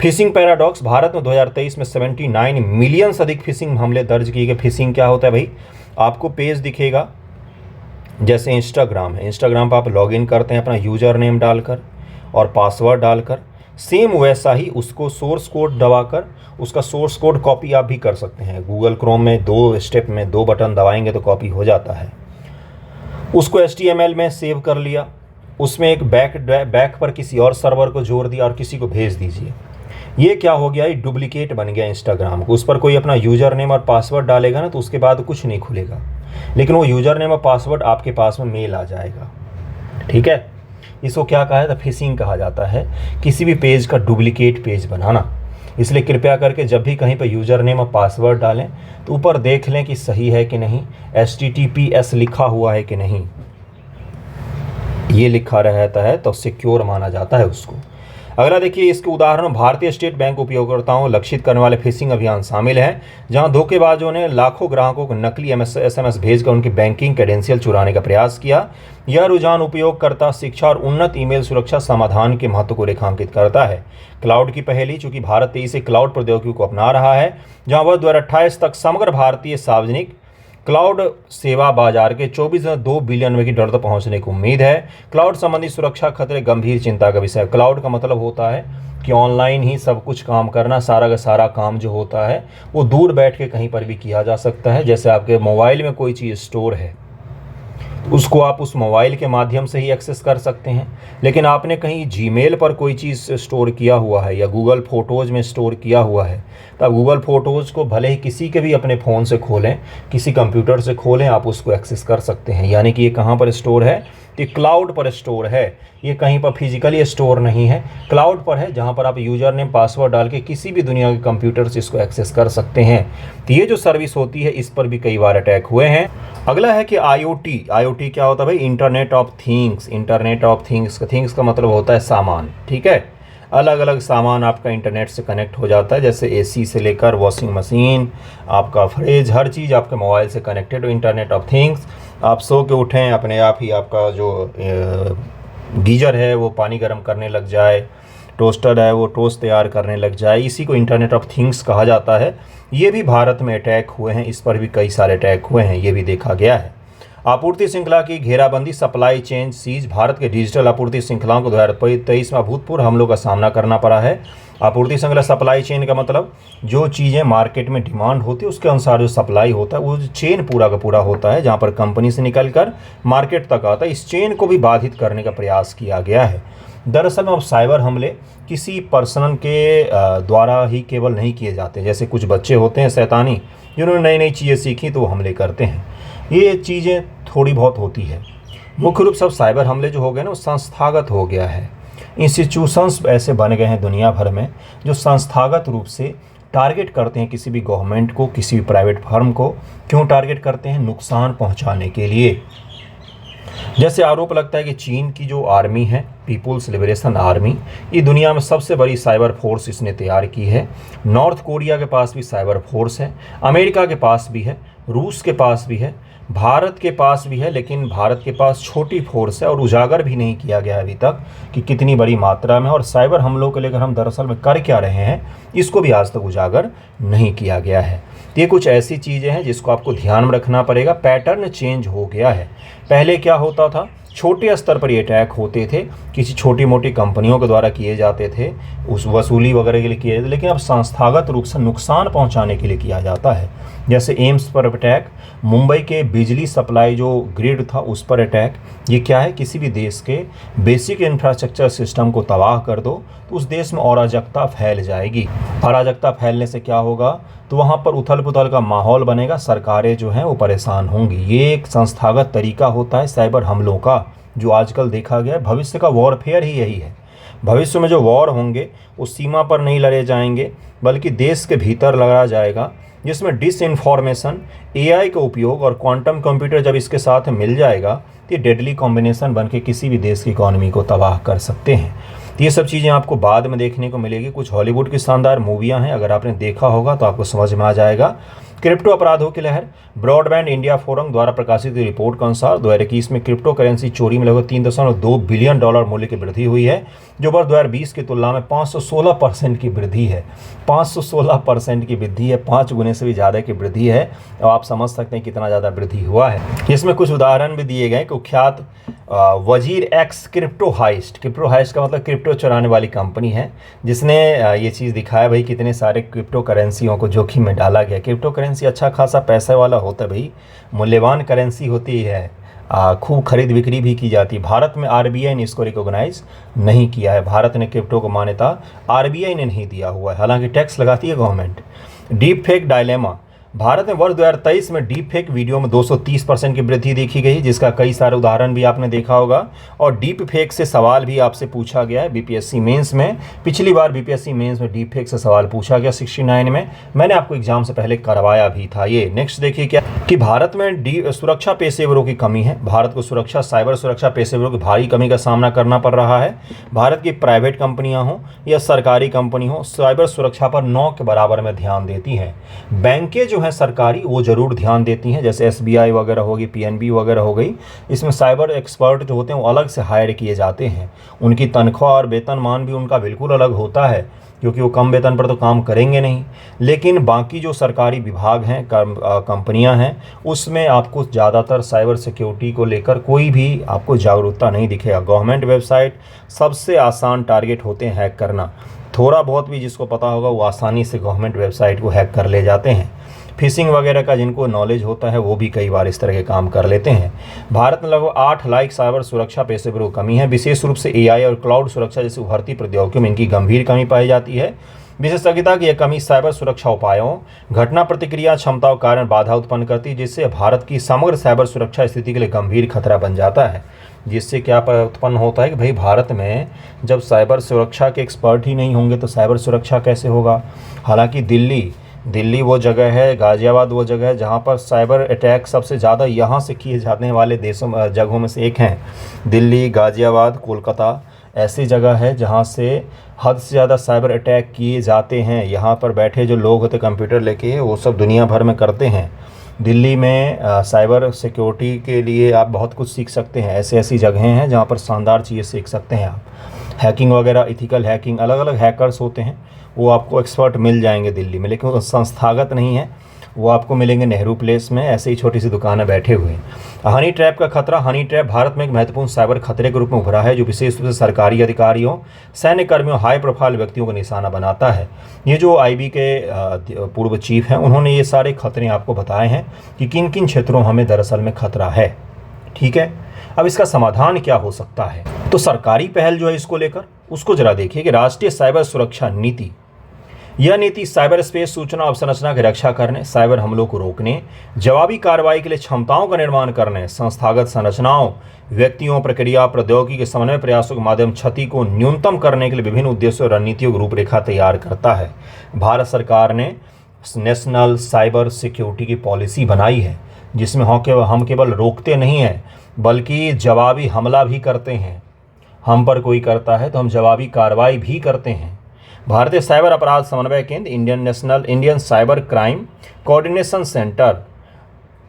Speaker 1: फिशिंग पैराडॉक्स, भारत में 2023 में 79 मिलियन से अधिक फिशिंग हमले दर्ज किए गए। फिशिंग क्या होता है भाई? आपको पेज दिखेगा, जैसे इंस्टाग्राम है, इंस्टाग्राम पर आप लॉगिन करते हैं अपना यूज़र नेम डालकर और पासवर्ड डालकर, सेम वैसा ही उसको सोर्स कोड दबाकर उसका सोर्स कोड कॉपी आप भी कर सकते हैं। गूगल क्रोम में 2 स्टेप में 2 बटन दबाएंगे तो कॉपी हो जाता है। उसको HTML में सेव कर लिया, उसमें एक बैक पर किसी और सर्वर को जोड़ दिया और किसी को भेज दीजिए। ये क्या हो गया, ये डुप्लीकेट बन गया इंस्टाग्राम को। उस पर कोई अपना यूज़र नेम और पासवर्ड डालेगा ना तो उसके बाद कुछ नहीं खुलेगा, लेकिन वो यूज़र नेम और पासवर्ड आपके पास में मेल आ जाएगा। ठीक है, इसको क्या कहा है? तो फिशिंग कहा जाता है, किसी भी पेज का डुप्लीकेट पेज बनाना। इसलिए कृपया करके जब भी कहीं पर यूज़र नेम और पासवर्ड डालें तो ऊपर देख लें कि सही है कि नहीं, HTTPS लिखा हुआ है कि नहीं। ये लिखा रहता है तो सिक्योर माना जाता है उसको। अगला देखिए, इसके उदाहरण भारतीय स्टेट बैंक उपयोगकर्ताओं लक्षित करने वाले फिशिंग अभियान शामिल है, जहां धोखेबाजों ने लाखों ग्राहकों को नकली SMS भेजकर उनकी बैंकिंग क्रेडेंशियल चुराने का प्रयास किया। यह रुझान उपयोगकर्ता शिक्षा और उन्नत ईमेल सुरक्षा समाधान के महत्व को रेखांकित करता है। क्लाउड की पहली, चूंकि भारत तेजी से क्लाउड प्रौद्योगिकी को अपना रहा है, जहां वह 2028 तक समग्र भारतीय सार्वजनिक क्लाउड सेवा बाजार के 24.2 बिलियन रुपए की डॉलर तक पहुंचने की उम्मीद है। क्लाउड संबंधी सुरक्षा खतरे गंभीर चिंता का विषय है। क्लाउड का मतलब होता है कि ऑनलाइन ही सब कुछ काम करना, सारा का सारा काम जो होता है वो दूर बैठ के कहीं पर भी किया जा सकता है। जैसे आपके मोबाइल में कोई चीज़ स्टोर है, उसको आप उस मोबाइल के माध्यम से ही एक्सेस कर सकते हैं। लेकिन आपने कहीं जीमेल पर कोई चीज़ स्टोर किया हुआ है या गूगल फ़ोटोज़ में स्टोर किया हुआ है, तो आप गूगल फ़ोटोज़ को भले ही किसी के भी अपने फ़ोन से खोलें, किसी कंप्यूटर से खोलें, आप उसको एक्सेस कर सकते हैं। यानी कि ये कहाँ पर स्टोर है? ये क्लाउड पर स्टोर है। ये कहीं पर फिजिकली स्टोर नहीं है, क्लाउड पर है, जहाँ पर आप यूज़र नेम पासवर्ड डाल के किसी भी दुनिया के कंप्यूटर से इसको एक्सेस कर सकते हैं। तो ये जो सर्विस होती है, इस पर भी कई बार अटैक हुए हैं। अगला है कि IoT क्या होता है भाई? Internet of things. Internet of things का मतलब होता है सामान, ठीक है। अलग अलग सामान आपका इंटरनेट से कनेक्ट हो जाता है, जैसे AC से लेकर वॉशिंग मशीन, आपका फ्रिज, हर चीज़ आपके मोबाइल से कनेक्टेड हो। Internet of things. आप सो के उठें, अपने आप ही आपका जो गीजर है वो पानी गर्म करने लग जाए, टोस्टर है वो टोस्ट तैयार करने लग जाए, इसी को इंटरनेट ऑफ थिंग्स कहा जाता है। ये भी भारत में अटैक हुए हैं, इस पर भी कई सारे अटैक हुए हैं, ये भी देखा गया है। आपूर्ति श्रृंखला की घेराबंदी, सप्लाई चेन सीज। भारत के डिजिटल आपूर्ति श्रृंखलाओं को 2023 में अभूतपूर्व हमलों का सामना करना पड़ा है। आपूर्ति श्रृंखला, सप्लाई चेन का मतलब जो चीज़ें मार्केट में डिमांड होती है उसके अनुसार जो सप्लाई होता है, वो चेन पूरा का पूरा होता है, जहाँ पर कंपनी से निकल कर मार्केट तक आता है। इस चेन को भी बाधित करने का प्रयास किया गया है। दरअसल में अब साइबर हमले किसी पर्सन के द्वारा ही केवल नहीं किए जाते। जैसे कुछ बच्चे होते हैं शैतानी, जिन्होंने नई नई चीज़ें सीखी तो वो हमले करते हैं। ये चीज़ें थोड़ी बहुत होती है। मुख्य रूप से अब साइबर हमले जो हो गए ना, वो संस्थागत हो गया है। इंस्टीट्यूशंस ऐसे बन गए हैं दुनिया भर में जो संस्थागत रूप से टारगेट करते हैं किसी भी गवर्नमेंट को, किसी भी प्राइवेट फर्म को। क्यों टारगेट करते हैं? नुकसान पहुंचाने के लिए। जैसे आरोप लगता है कि चीन की जो आर्मी है, पीपुल्स लिबरेशन आर्मी, ये दुनिया में सबसे बड़ी साइबर फोर्स इसने तैयार की है। नॉर्थ कोरिया के पास भी साइबर फोर्स है, अमेरिका के पास भी है, रूस के पास भी है, भारत के पास भी है। लेकिन भारत के पास छोटी फोर्स है और उजागर भी नहीं किया गया अभी तक कि कितनी बड़ी मात्रा में। और साइबर हमलों को लेकर हम दरअसल में कर क्या रहे हैं, इसको भी आज तक उजागर नहीं किया गया है। ये कुछ ऐसी चीज़ें हैं जिसको आपको ध्यान में रखना पड़ेगा। पैटर्न चेंज हो गया है। पहले क्या होता था? छोटे स्तर पर ये अटैक होते थे, किसी छोटी मोटी कंपनियों के द्वारा किए जाते थे, उस वसूली वगैरह के लिए किए जाते थे। लेकिन अब संस्थागत रूप से नुकसान पहुंचाने के लिए किया जाता है। जैसे एम्स पर अटैक, मुंबई के बिजली सप्लाई जो ग्रिड था उस पर अटैक। ये क्या है? किसी भी देश के बेसिक इंफ्रास्ट्रक्चर सिस्टम को तबाह कर दो तो उस देश में अराजकता फैल जाएगी। अराजकता फैलने से क्या होगा? तो वहाँ पर उथल पुथल का माहौल बनेगा, सरकारें जो हैं वो परेशान होंगी। ये एक संस्थागत तरीका होता है साइबर हमलों का, जो आजकल देखा गया है। भविष्य का वॉरफेयर ही यही है। भविष्य में जो वॉर होंगे वो सीमा पर नहीं लड़े जाएंगे, बल्कि देश के भीतर लड़ा जाएगा, जिसमें डिसइंफॉर्मेशन, AI का उपयोग और क्वांटम कंप्यूटर जब इसके साथ मिल जाएगा तो ये डेडली कॉम्बिनेशन बन के किसी भी देश की इकॉनमी को तबाह कर सकते हैं। तो ये सब चीज़ें आपको बाद में देखने को मिलेगी। कुछ हॉलीवुड की शानदार मूवियाँ हैं, अगर आपने देखा होगा तो आपको समझ में आ जाएगा। क्रिप्टो अपराधों की लहर, ब्रॉडबैंड इंडिया फोरम द्वारा प्रकाशित रिपोर्ट के अनुसार 2021 में क्रिप्टो करेंसी चोरी में लगभग $3.2 बिलियन मूल्य की वृद्धि हुई है, जो वर्ष 2020 की तुलना में 516% की वृद्धि है। 516% की वृद्धि है, 5 गुने से भी ज़्यादा की वृद्धि है। और आप समझ सकते हैं कितना ज़्यादा वृद्धि हुआ है। इसमें कुछ उदाहरण भी दिए गए। कुख्यात वजीर एक्स क्रिप्टो हाइस्ट का मतलब क्रिप्टो चुराने वाली कंपनी है, जिसने ये चीज़ दिखाया भाई कितने सारे क्रिप्टो करेंसियों को जोखिम में डाला गया। क्रिप्टो करेंसी अच्छा खासा पैसे वाला होता है भाई, मूल्यवान करेंसी होती है, खूब खरीद बिक्री भी की जाती है। भारत में RBI ने इसको रिकॉग्नाइज नहीं किया है। भारत ने क्रिप्टो को मान्यता RBI ने नहीं दिया हुआ है, हालांकि टैक्स लगाती है government. Deep fake dilemma, Bharat में वर्ष 2023 में डीप फेक वीडियो में 230% की वृद्धि देखी गई, जिसका कई सारे उदाहरण भी आपने देखा होगा। और डीप फेक से सवाल भी आपसे पूछा गया है BPSC मेंस में। पिछली बार BPSC मेंस में डीप फेक से सवाल पूछा गया 69 में, मैंने आपको एग्जाम से पहले करवाया भी था ये। नेक्स्ट देखिए क्या कि भारत में सुरक्षा पेशेवरों की कमी है। भारत को साइबर सुरक्षा पेशेवरों की भारी कमी का सामना करना पड़ रहा है। भारत की प्राइवेट कंपनियां हों या सरकारी कंपनी हो, साइबर सुरक्षा पर 9 के बराबर में ध्यान देती हैं। बैंकें जो हैं सरकारी वो ज़रूर ध्यान देती हैं, जैसे एसबीआई वगैरह होगी, पीएनबी वगैरह हो गई। इसमें साइबर एक्सपर्ट जो होते हैं वो अलग से हायर किए जाते हैं। उनकी तनख्वाह और वेतनमान भी उनका बिल्कुल अलग होता है, क्योंकि वो कम वेतन पर तो काम करेंगे नहीं। लेकिन बाकी जो सरकारी विभाग हैं, कंपनियां हैं, उसमें आपको ज़्यादातर साइबर सिक्योरिटी को लेकर कोई भी आपको जागरूकता नहीं दिखेगा। गवर्नमेंट वेबसाइट सबसे आसान टारगेट होते हैं हैक करना। थोड़ा बहुत भी जिसको पता होगा वो आसानी से गवर्नमेंट वेबसाइट को हैक कर ले जाते हैं। फिशिंग वगैरह का जिनको नॉलेज होता है वो भी कई बार इस तरह के काम कर लेते हैं। भारत में लगभग 8 लाख साइबर सुरक्षा पेशेवरों की कमी है। विशेष रूप से एआई और क्लाउड सुरक्षा जैसी उभरती प्रौद्योगिकियों में इनकी गंभीर कमी पाई जाती है। विशेषज्ञता की यह कमी साइबर सुरक्षा उपायों, घटना प्रतिक्रिया क्षमताओं के कारण बाधा उत्पन्न करती है, जिससे भारत की समग्र साइबर सुरक्षा स्थिति के लिए गंभीर खतरा बन जाता है। जिससे क्या उत्पन्न होता है कि भाई भारत में जब साइबर सुरक्षा के एक्सपर्ट ही नहीं होंगे तो साइबर सुरक्षा कैसे होगा। हालांकि दिल्ली वो जगह है, गाज़ियाबाद वो जगह है जहाँ पर साइबर अटैक सबसे ज़्यादा यहाँ से किए जाने वाले जगहों में से एक हैं। दिल्ली, गाज़ियाबाद, कोलकाता ऐसी जगह है जहाँ से हद से ज़्यादा साइबर अटैक किए जाते हैं। यहाँ पर बैठे जो लोग होते कंप्यूटर लेके वो सब दुनिया भर में करते हैं। दिल्ली में साइबर सिक्योरिटी के लिए आप बहुत कुछ सीख सकते हैं। ऐसी जगहें हैं जहाँ पर शानदार चीज़ें सीख सकते हैं आप। हैकिंग वगैरह, इथिकल हैकिंग, अलग अलग हैकर्स होते हैं, वो आपको एक्सपर्ट मिल जाएंगे दिल्ली में, लेकिन वो संस्थागत नहीं है। वो आपको मिलेंगे नेहरू प्लेस में, ऐसे ही छोटी सी दुकानें बैठे हुए। हनी ट्रैप का खतरा। हनी ट्रैप भारत में एक महत्वपूर्ण साइबर खतरे के रूप में उभरा है, जो विशेष रूप से सरकारी अधिकारियों, सैन्य कर्मियों, हाई प्रोफाइल व्यक्तियों को निशाना बनाता है। ये जो आईबी के पूर्व चीफ हैं, उन्होंने ये सारे खतरे आपको बताए हैं कि किन किन क्षेत्रों हमें दरअसल में खतरा है। ठीक है, अब इसका समाधान क्या हो सकता है? तो सरकारी पहल जो है इसको लेकर, उसको जरा देखिए कि राष्ट्रीय साइबर सुरक्षा नीति। यह नीति साइबर स्पेस सूचना अवसंरचना की रक्षा करने, साइबर हमलों को रोकने, जवाबी कार्रवाई के लिए क्षमताओं का निर्माण करने, संस्थागत संरचनाओं, व्यक्तियों, प्रक्रिया, प्रौद्योगिकी के समन्वय प्रयासों के माध्यम क्षति को न्यूनतम करने के लिए विभिन्न उद्देश्यों और रणनीतियों की रूपरेखा तैयार करता है। भारत सरकार ने नेशनल साइबर सिक्योरिटी की पॉलिसी बनाई है, जिसमें हम केवल रोकते नहीं हैं बल्कि जवाबी हमला भी करते हैं। हम पर कोई करता है तो हम जवाबी कार्रवाई भी करते हैं। भारतीय साइबर अपराध समन्वय केंद्र, Indian cyber crime coordination centre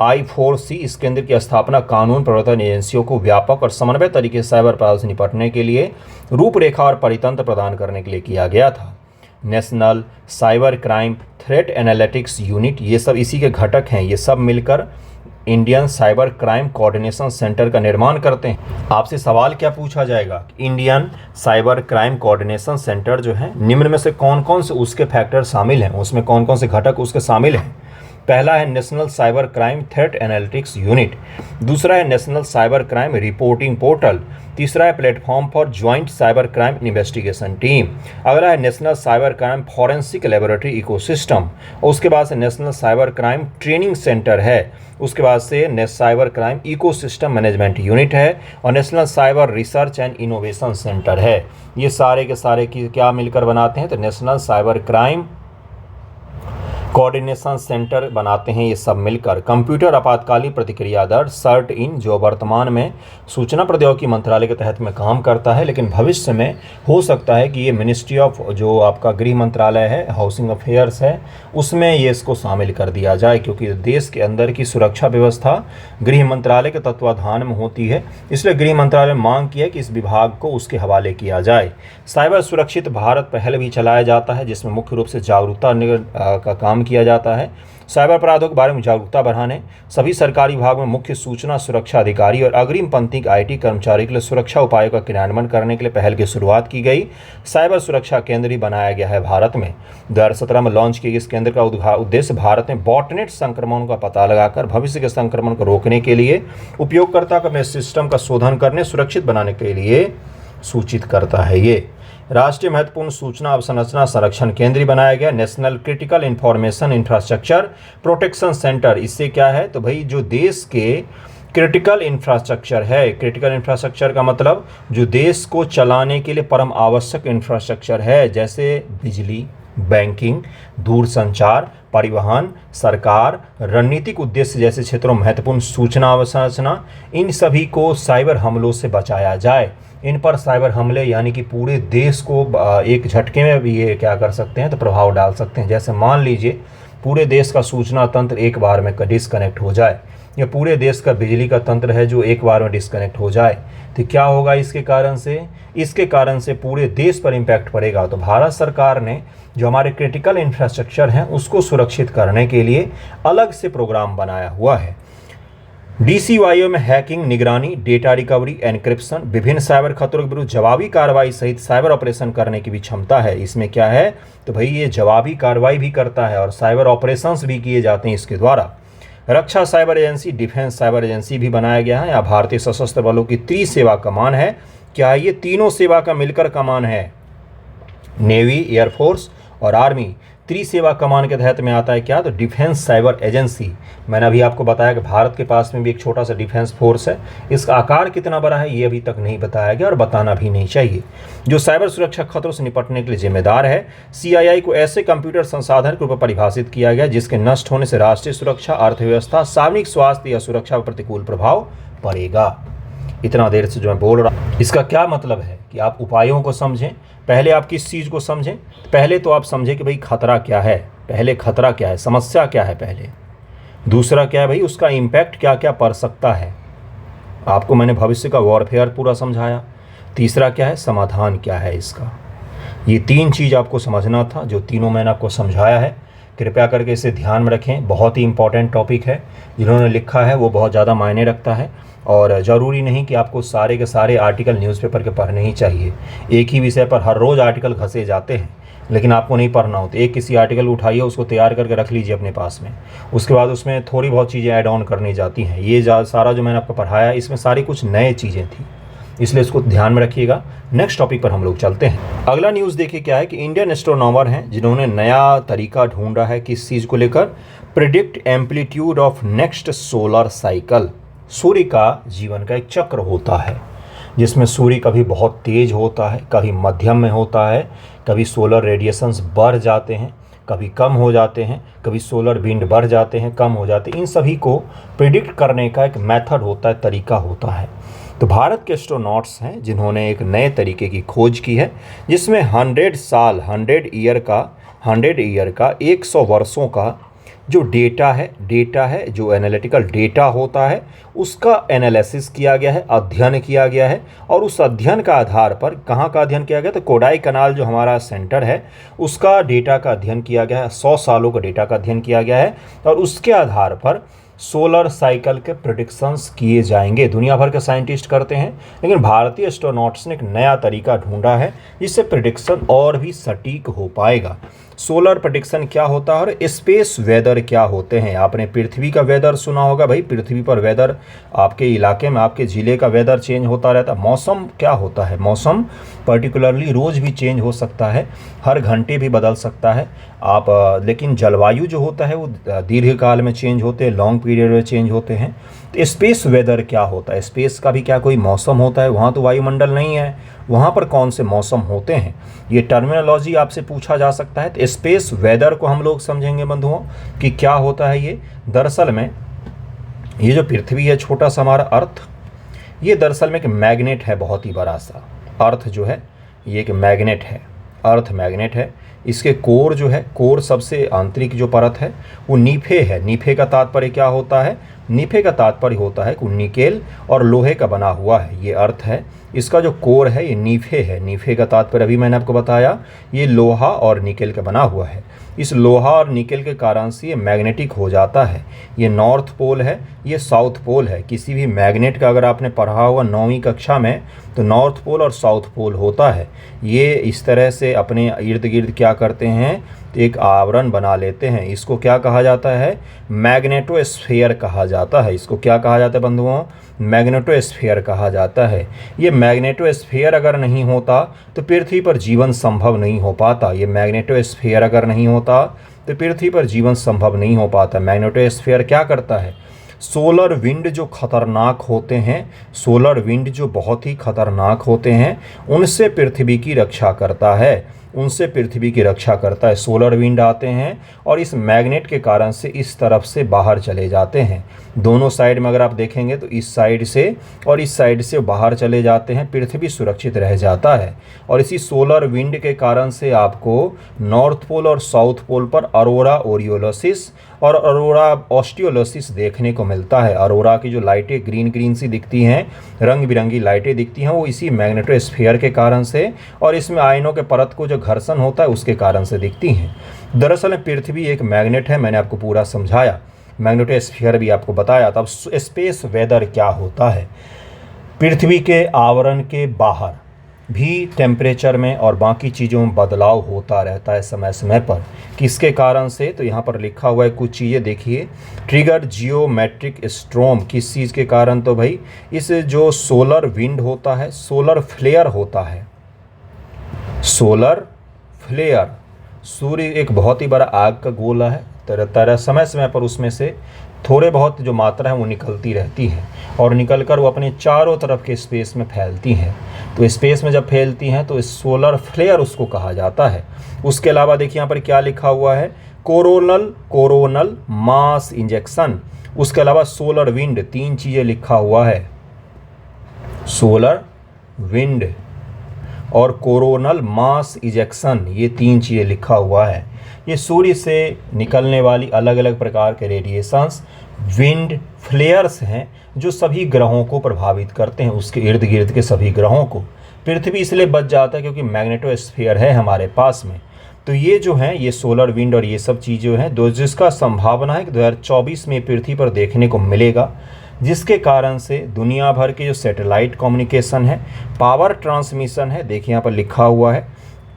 Speaker 1: I4C, इस केंद्र की स्थापना कानून प्रवर्तन एजेंसियों को व्यापक और समन्वय तरीके से साइबर अपराध से निपटने के लिए रूपरेखा और परितंत्र प्रदान करने के लिए किया गया था। National cyber crime threat analytics unit, ये सब इसी के घटक हैं। ये सब मिलकर Indian cyber crime coordination centre का निर्माण करते हैं। आपसे सवाल क्या पूछा जाएगा? Indian cyber crime coordination centre जो है, निम्न में से कौन कौन से उसके फैक्टर शामिल हैं, उसमें कौन कौन से घटक उसके शामिल हैं? पहला है national cyber crime threat analytics unit, दूसरा है national cyber crime reporting portal, तीसरा है platform for joint cyber crime investigation team, अगला है national cyber crime forensic laboratory ecosystem, और उसके बाद से national cyber crime training centre है, उसके बाद से cyber crime ecosystem management unit है, और national cyber research and innovation centre है। ये सारे के सारे की क्या मिलकर बनाते हैं? तो national cyber crime coordination centre बनाते हैं। ये सब मिलकर कंप्यूटर आपातकालीन प्रतिक्रिया दर सर्ट इन, जो वर्तमान में सूचना प्रौद्योगिकी मंत्रालय के तहत में काम करता है, लेकिन भविष्य में हो सकता है कि ये मिनिस्ट्री ऑफ, जो आपका गृह मंत्रालय है, हाउसिंग अफेयर्स है, उसमें ये इसको शामिल कर दिया जाए, क्योंकि देश के अंदर की सुरक्षा व्यवस्था गृह मंत्रालय के तत्वाधान में होती है। इसलिए गृह मंत्रालय ने मांग की है कि इस विभाग को उसके हवाले किया जाए। साइबर सुरक्षित भारत पहल भी चलाया जाता है, जिसमें मुख्य रूप से जागरूकता का काम किया जाता है। साइबर अपराधों के बारे में जागरूकता बढ़ाने, सभी सरकारी विभागों में मुख्य सूचना सुरक्षा अधिकारी और अग्रिम पंक्ति के आईटी कर्मचारी के लिए सुरक्षा उपायों का क्रियान्वयन करने के लिए पहल की शुरुआत की गई। साइबर सुरक्षा केंद्र भी बनाया गया है भारत में। 2017 में लॉन्च किए गए इस केंद्र का उद्देश्य भारत में बॉटनेट संक्रमण का पता लगाकर भविष्य के संक्रमण को रोकने के लिए, उपयोगकर्ता का अपने सिस्टम का शोधन करने, सुरक्षित बनाने के लिए सूचित करता है। ये राष्ट्रीय महत्वपूर्ण सूचना अवसंरचना संरक्षण केंद्र बनाया गया, national critical information infrastructure protection centre. इससे क्या है? तो भाई जो देश के क्रिटिकल इंफ्रास्ट्रक्चर है, क्रिटिकल इंफ्रास्ट्रक्चर का मतलब जो देश को चलाने के लिए परम आवश्यक इंफ्रास्ट्रक्चर है, जैसे बिजली, बैंकिंग, दूरसंचार, परिवहन, सरकार, रणनीतिक उद्देश्य जैसे क्षेत्रों में महत्वपूर्ण सूचना अवसंरचना, इन सभी को साइबर हमलों से बचाया जाए। इन पर साइबर हमले यानी कि पूरे देश को एक झटके में भी ये क्या कर सकते हैं, तो प्रभाव डाल सकते हैं। जैसे मान लीजिए पूरे देश का सूचना तंत्र एक बार में डिस्कनेक्ट हो जाए, या पूरे देश का बिजली का तंत्र है जो एक बार में डिस्कनेक्ट हो जाए, तो क्या होगा इसके कारण से पूरे देश पर इम्पैक्ट पड़ेगा। तो भारत सरकार ने जो हमारे क्रिटिकल इंफ्रास्ट्रक्चर हैं उसको सुरक्षित करने के लिए अलग से प्रोग्राम बनाया हुआ है। DCYO में हैकिंग, निगरानी, डेटा रिकवरी, एनक्रिप्शन, विभिन्न साइबर खतरों के विरुद्ध जवाबी कार्रवाई सहित साइबर ऑपरेशन करने की भी क्षमता है। इसमें क्या है, तो भाई ये जवाबी कार्रवाई भी करता है और साइबर ऑपरेशंस भी किए जाते हैं इसके द्वारा। रक्षा cyber agency, defence cyber agency भी बनाया गया है। यहाँ भारतीय सशस्त्र बलों की त्रिसेवा कमान है। क्या ये तीनों सेवा का मिलकर कमान है? नेवी, एयरफोर्स और आर्मी त्रिसेवा कमान के तहत में आता है क्या, तो डिफेंस साइबर एजेंसी। मैंने अभी आपको बताया कि भारत के पास में भी एक छोटा सा डिफेंस फोर्स है। इसका आकार कितना बड़ा है ये अभी तक नहीं बताया गया और बताना भी नहीं चाहिए। जो साइबर सुरक्षा खतरों से निपटने के लिए जिम्मेदार है। CII को ऐसे कंप्यूटर संसाधन के रूप में परिभाषित किया गया जिसके नष्ट होने से राष्ट्रीय सुरक्षा, अर्थव्यवस्था, सार्वजनिक स्वास्थ्य या सुरक्षा पर प्रतिकूल प्रभाव पड़ेगा। इतना देर से जो मैं बोल रहा हूँ, इसका क्या मतलब है कि आप उपायों को समझें। पहले आप किस चीज़ को समझें, पहले तो आप समझें कि भाई खतरा क्या है, पहले खतरा क्या है, समस्या क्या है पहले। दूसरा क्या है भाई, उसका इम्पैक्ट क्या क्या पड़ सकता है। आपको मैंने भविष्य का वॉरफेयर पूरा समझाया। तीसरा क्या है, समाधान क्या है इसका। ये 3 चीज़ आपको समझना था, जो तीनों मैंने आपको समझाया है। कृपया करके इसे ध्यान में रखें, बहुत ही इंपॉर्टेंट टॉपिक है। जिन्होंने लिखा है वो बहुत ज़्यादा मायने रखता है और ज़रूरी नहीं कि आपको सारे के सारे आर्टिकल न्यूज़पेपर के पढ़ने ही चाहिए। एक ही विषय पर हर रोज़ आर्टिकल घसे जाते हैं, लेकिन आपको नहीं पढ़ना हो तो एक किसी आर्टिकल उठाइए, उसको तैयार करके रख लीजिए अपने पास में। उसके बाद उसमें थोड़ी बहुत चीज़ें ऐड ऑन करनी जाती हैं। ये सारा जो मैंने आपको पढ़ाया इसमें सारी कुछ नए चीज़ें थी, इसलिए इसको ध्यान में रखिएगा। नेक्स्ट टॉपिक पर हम लोग चलते हैं। अगला न्यूज़ देखिए क्या है कि इंडियन एस्ट्रोनॉमर हैं जिन्होंने नया तरीका ढूंढा है किस चीज़ को लेकर, predict amplitude of next solar cycle. सूर्य का जीवन का एक चक्र होता है जिसमें सूर्य कभी बहुत तेज होता है, कभी मध्यम में होता है, कभी सोलर रेडिएशंस बढ़ जाते हैं, कभी कम हो जाते हैं, कभी सोलर विंड बढ़ जाते हैं, कम हो जाते हैं। इन सभी को प्रिडिक्ट करने का एक मेथड होता है, तरीका होता है। तो भारत के एस्ट्रोनॉट्स हैं जिन्होंने एक नए तरीके की खोज की है जिसमें 100 ईयर का 100 वर्षों का जो डेटा है जो एनालिटिकल डेटा होता है उसका एनालिसिस किया गया है, अध्ययन किया गया है। और उस अध्ययन का आधार पर कहाँ का अध्ययन किया गया, तो कोडाई कनाल जो हमारा सेंटर है उसका डेटा का अध्ययन किया गया है। 100 सालों का डेटा का अध्ययन किया गया है और उसके आधार पर सोलर साइकिल के प्रेडिक्शंस किए जाएंगे। दुनिया भर के साइंटिस्ट करते हैं, लेकिन भारतीय एस्ट्रोनॉट्स ने एक नया तरीका ढूंढा है जिससे प्रेडिक्शन और भी सटीक हो पाएगा। सोलर प्रेडिक्शन क्या होता है और स्पेस वेदर क्या होते हैं। आपने पृथ्वी का वेदर सुना होगा, भाई पृथ्वी पर वेदर, आपके इलाके में, आपके ज़िले का वेदर चेंज होता रहता है। मौसम क्या होता है, मौसम पर्टिकुलरली रोज़ भी चेंज हो सकता है, हर घंटे भी बदल सकता है आप। लेकिन जलवायु जो होता है वो दीर्घकाल में चेंज होते हैं, लॉन्ग पीरियड में चेंज होते हैं। तो स्पेस वेदर क्या होता है, स्पेस का भी क्या कोई मौसम होता है, वहाँ तो वायुमंडल नहीं है, वहाँ पर कौन से मौसम होते हैं, ये टर्मिनोलॉजी आपसे पूछा जा सकता है। तो स्पेस वेदर को हम लोग समझेंगे बंधुओं कि क्या होता है ये। दरअसल में ये जो पृथ्वी है, छोटा सा हमारा अर्थ, ये दरअसल में एक मैग्नेट है, बहुत ही बड़ा सा। अर्थ जो है ये एक मैग्नेट है, अर्थ मैग्नेट है। इसके कोर जो है, कोर सबसे आंतरिक जो परत है वो नीफे है। नीफे का तात्पर्य क्या होता है, नीफे का तात्पर्य होता है कि निकेल और लोहे का बना हुआ है, ये अर्थ है। इसका जो कोर है ये नीफे है। नीफे का तात्पर्य अभी मैंने आपको बताया, ये लोहा और निकेल का बना हुआ है। इस लोहा और निकेल के कारण से ये मैग्नेटिक हो जाता है। ये नॉर्थ पोल है, ये साउथ पोल है। किसी भी मैग्नेट का अगर आपने पढ़ा हुआ 9वीं कक्षा में तो नॉर्थ पोल और साउथ पोल होता है। ये इस तरह से अपने इर्द गिर्द क्या करते हैं, एक आवरण बना लेते हैं। इसको क्या कहा जाता है, मैग्नेटोस्फीयर कहा जाता है। इसको क्या कहा जाता है बंधुओं, मैग्नेटोस्फीयर कहा जाता है। ये मैग्नेटोस्फीयर अगर नहीं होता तो पृथ्वी पर जीवन संभव नहीं हो पाता। ये मैग्नेटोस्फीयर अगर नहीं होता तो पृथ्वी पर जीवन संभव नहीं हो पाता। मैग्नेटोस्फीयर क्या करता है, सोलर विंड जो खतरनाक होते हैं, सोलर विंड जो बहुत ही खतरनाक होते हैं, उनसे पृथ्वी की रक्षा करता है। उनसे पृथ्वी की रक्षा करता है। सोलर विंड आते हैं और इस मैग्नेट के कारण से इस तरफ से बाहर चले जाते हैं। दोनों साइड में अगर आप देखेंगे तो इस साइड से और इस साइड से बाहर चले जाते हैं, पृथ्वी सुरक्षित रह जाता है। और इसी सोलर विंड के कारण से आपको नॉर्थ पोल और साउथ पोल पर अरोरा ओरियोलिस और अरोरा ऑस्टियोलिस देखने को मिलता है। अरोरा की जो लाइटें ग्रीन ग्रीन सी दिखती हैं, रंग बिरंगी लाइटें दिखती हैं, वो इसी मैग्नेटोस्फीयर के कारण से और इसमें आयनों के परत को जो घर्षण होता है उसके कारण से दिखती हैं। दरअसल पृथ्वी एक मैग्नेट है, मैंने आपको पूरा समझाया, मैग्नेटोस्फीयर भी आपको बताया। तब स्पेस वेदर क्या होता है? पृथ्वी के आवरण के बाहर भी टेम्परेचर में और बाकी चीज़ों में बदलाव होता रहता है समय समय पर। किसके कारण से? तो यहाँ पर लिखा हुआ है कुछ चीज़ें देखिए। ट्रिगर जियोमेट्रिक स्ट्रॉम, किस चीज़ के कारण? तो भाई इस जो सोलर विंड होता है, सोलर फ्लेयर होता है। सोलर फ्लेयर, सूर्य एक बहुत ही बड़ा आग का गोला है, तरह तरह समय समय पर उसमें से थोड़े बहुत जो मात्रा है वो निकलती रहती है और निकलकर वो अपने चारों तरफ के स्पेस में फैलती हैं। तो स्पेस में जब फैलती हैं तो सोलर फ्लेयर उसको कहा जाता है। उसके अलावा देखिए यहाँ पर क्या लिखा हुआ है, कोरोनल मास इंजेक्शन। उसके अलावा सोलर विंड, तीन चीज़ें लिखा हुआ है, सोलर विंड और कोरोनल मास इजेक्शन, ये तीन चीज़ें लिखा हुआ है। ये सूर्य से निकलने वाली अलग अलग प्रकार के रेडिएशंस, विंड फ्लेयर्स हैं जो सभी ग्रहों को प्रभावित करते हैं, उसके इर्द गिर्द के सभी ग्रहों को। पृथ्वी इसलिए बच जाता है क्योंकि मैग्नेटोस्फीयर है हमारे पास में। तो ये जो है ये सोलर विंड और ये सब चीज़ें हैं दो, जिसका संभावना है कि 2024 में पृथ्वी पर देखने को मिलेगा, जिसके कारण से दुनिया भर के जो सैटेलाइट कम्युनिकेशन है, पावर ट्रांसमिशन है, देखिए यहाँ पर लिखा हुआ है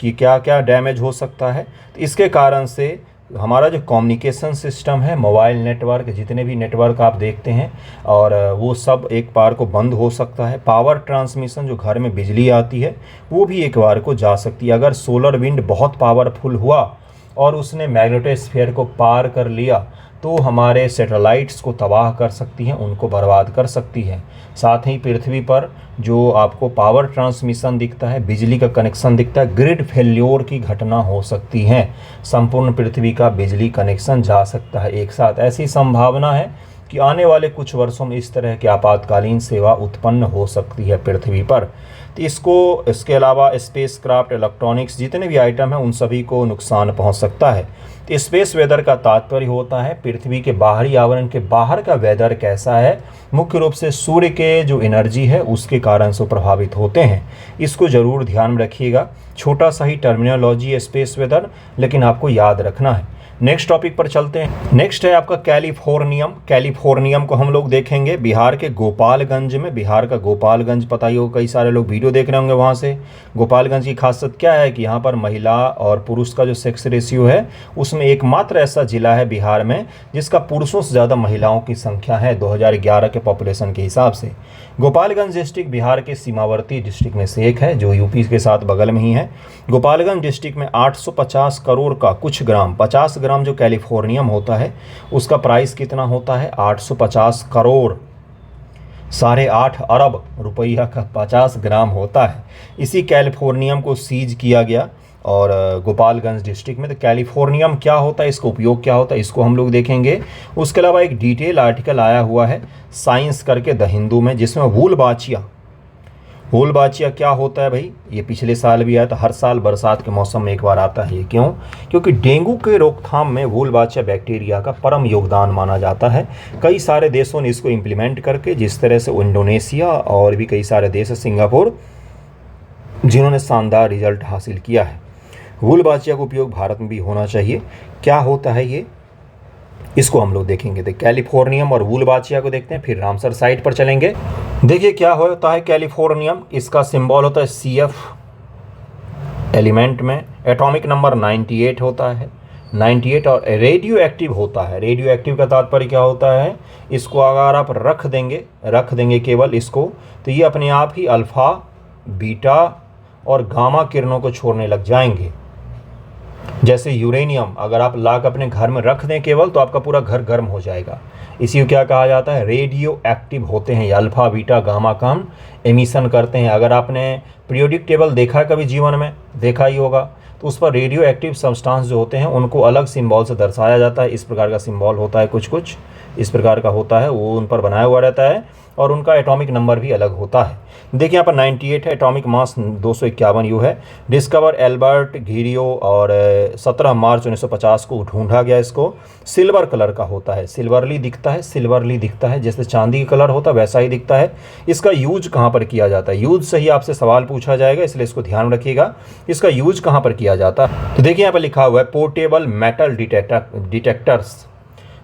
Speaker 1: कि क्या क्या डैमेज हो सकता है। तो इसके कारण से हमारा जो कम्युनिकेशन सिस्टम है, मोबाइल नेटवर्क, जितने भी नेटवर्क आप देखते हैं, और वो सब एक बार को बंद हो सकता है। पावर ट्रांसमिशन, जो घर में बिजली आती है, वो भी एक बार को जा सकती है। अगर सोलर विंड बहुत पावरफुल हुआ और उसने मैग्नेटोस्फीयर को पार कर लिया तो हमारे सैटेलाइट्स को तबाह कर सकती हैं, उनको बर्बाद कर सकती है। साथ ही पृथ्वी पर जो आपको पावर ट्रांसमिशन दिखता है, बिजली का कनेक्शन दिखता है, ग्रिड फेल्योर की घटना हो सकती है, संपूर्ण पृथ्वी का बिजली कनेक्शन जा सकता है एक साथ। ऐसी संभावना है कि आने वाले कुछ वर्षों में इस तरह की आपातकालीन सेवा उत्पन्न हो सकती है पृथ्वी पर। तो इसके अलावा स्पेस क्राफ्ट, इलेक्ट्रॉनिक्स, जितने भी आइटम हैं उन सभी को नुकसान पहुंच सकता है। तो स्पेस वेदर का तात्पर्य होता है पृथ्वी के बाहरी आवरण के बाहर का वेदर कैसा है, मुख्य रूप से सूर्य के जो एनर्जी है उसके कारण से प्रभावित होते हैं। इसको ज़रूर ध्यान में रखिएगा। छोटा सा ही टर्मिनोलॉजी है स्पेस वेदर, लेकिन आपको याद रखना है। नेक्स्ट टॉपिक पर चलते हैं। नेक्स्ट है आपका कैलिफोर्नियम। कैलिफोर्नियम को हम लोग देखेंगे बिहार के गोपालगंज में। बिहार का गोपालगंज पता ही होगा, कई सारे लोग वीडियो देख रहे होंगे वहाँ से। गोपालगंज की खासियत क्या है कि यहाँ पर महिला और पुरुष का जो सेक्स रेशियो है उसमें एकमात्र ऐसा जिला है बिहार में जिसका पुरुषों से ज़्यादा महिलाओं की संख्या है 2011 के पॉपुलेशन के हिसाब से। गोपालगंज डिस्ट्रिक्ट बिहार के सीमावर्ती डिस्ट्रिक्ट में से एक है जो यूपी के साथ बगल में ही है। गोपालगंज डिस्ट्रिक्ट में 850 करोड़ का कुछ ग्राम, 50 ग्राम जो कैलिफोर्नियम होता है उसका प्राइस कितना होता है? 850 करोड़, 8.5 अरब रुपया का 50 ग्राम होता है। इसी कैलिफोर्नियम को सीज किया गया और गोपालगंज डिस्ट्रिक्ट में। तो कैलिफोर्नियम क्या होता है, इसका उपयोग क्या होता है, इसको हम लोग देखेंगे। उसके अलावा एक डिटेल आर्टिकल आया हुआ है साइंस करके द हिंदू में, जिसमें वूल बाचिया क्या होता है भाई, ये पिछले साल भी आया था। हर साल बरसात के मौसम में एक बार आता है। ये क्यों? क्योंकि डेंगू के रोकथाम में वूल बाचिया बैक्टीरिया का परम योगदान माना जाता है। कई सारे देशों ने इसको इम्प्लीमेंट करके, जिस तरह से इंडोनेशिया और भी कई सारे देश, सिंगापुर, जिन्होंने शानदार रिजल्ट हासिल किया है। वूल बाचिया का उपयोग भारत में भी होना चाहिए। क्या होता है ये, इसको हम लोग देखेंगे। तो कैलिफोर्नियम और वूल बाचिया को देखते हैं, फिर रामसर साइट पर चलेंगे। देखिए क्या होता है कैलिफोर्नियम, इसका सिंबल होता है CF। एलिमेंट में एटॉमिक नंबर 98 होता है, 98, और रेडियो एक्टिव होता है। रेडियो एक्टिव का तात्पर्य क्या होता है, इसको अगर आप रख देंगे केवल इसको, तो ये अपने आप ही अल्फ़ा, बीटा और गामा किरणों को छोड़ने लग जाएंगे। जैसे यूरेनियम अगर आप लाकर अपने घर में रख दें केवल, तो आपका पूरा घर गर्म हो जाएगा। इसी को क्या कहा जाता है, रेडियो एक्टिव होते हैं। अल्फा, बीटा, गामा का हम एमिशन करते हैं। अगर आपने पीरियोडिक टेबल देखा है कभी, जीवन में देखा ही होगा, तो उस पर रेडियो एक्टिव सब्सटेंस जो होते हैं उनको अलग सिंबल से दर्शाया जाता है। इस प्रकार का सिंबल होता है, कुछ कुछ इस प्रकार का होता है, वो उन पर बनाया हुआ रहता है और उनका एटॉमिक नंबर भी अलग होता है। देखिए यहाँ पर 98 है, एटॉमिक मास 251 यू है। डिस्कवर एल्बर्ट घीरियो और 17 मार्च 1950 को ढूंढा गया। इसको सिल्वर कलर का होता है, सिल्वरली दिखता है, जैसे चांदी का कलर होता है वैसा ही दिखता है। इसका यूज कहाँ पर किया जाता है, यूज से ही आपसे सवाल पूछा जाएगा, इसलिए इसको ध्यान रखिएगा। इसका यूज कहाँ पर किया जाता है, तो देखिए यहाँ पर लिखा हुआ है पोर्टेबल मेटल डिटेक्टर्स,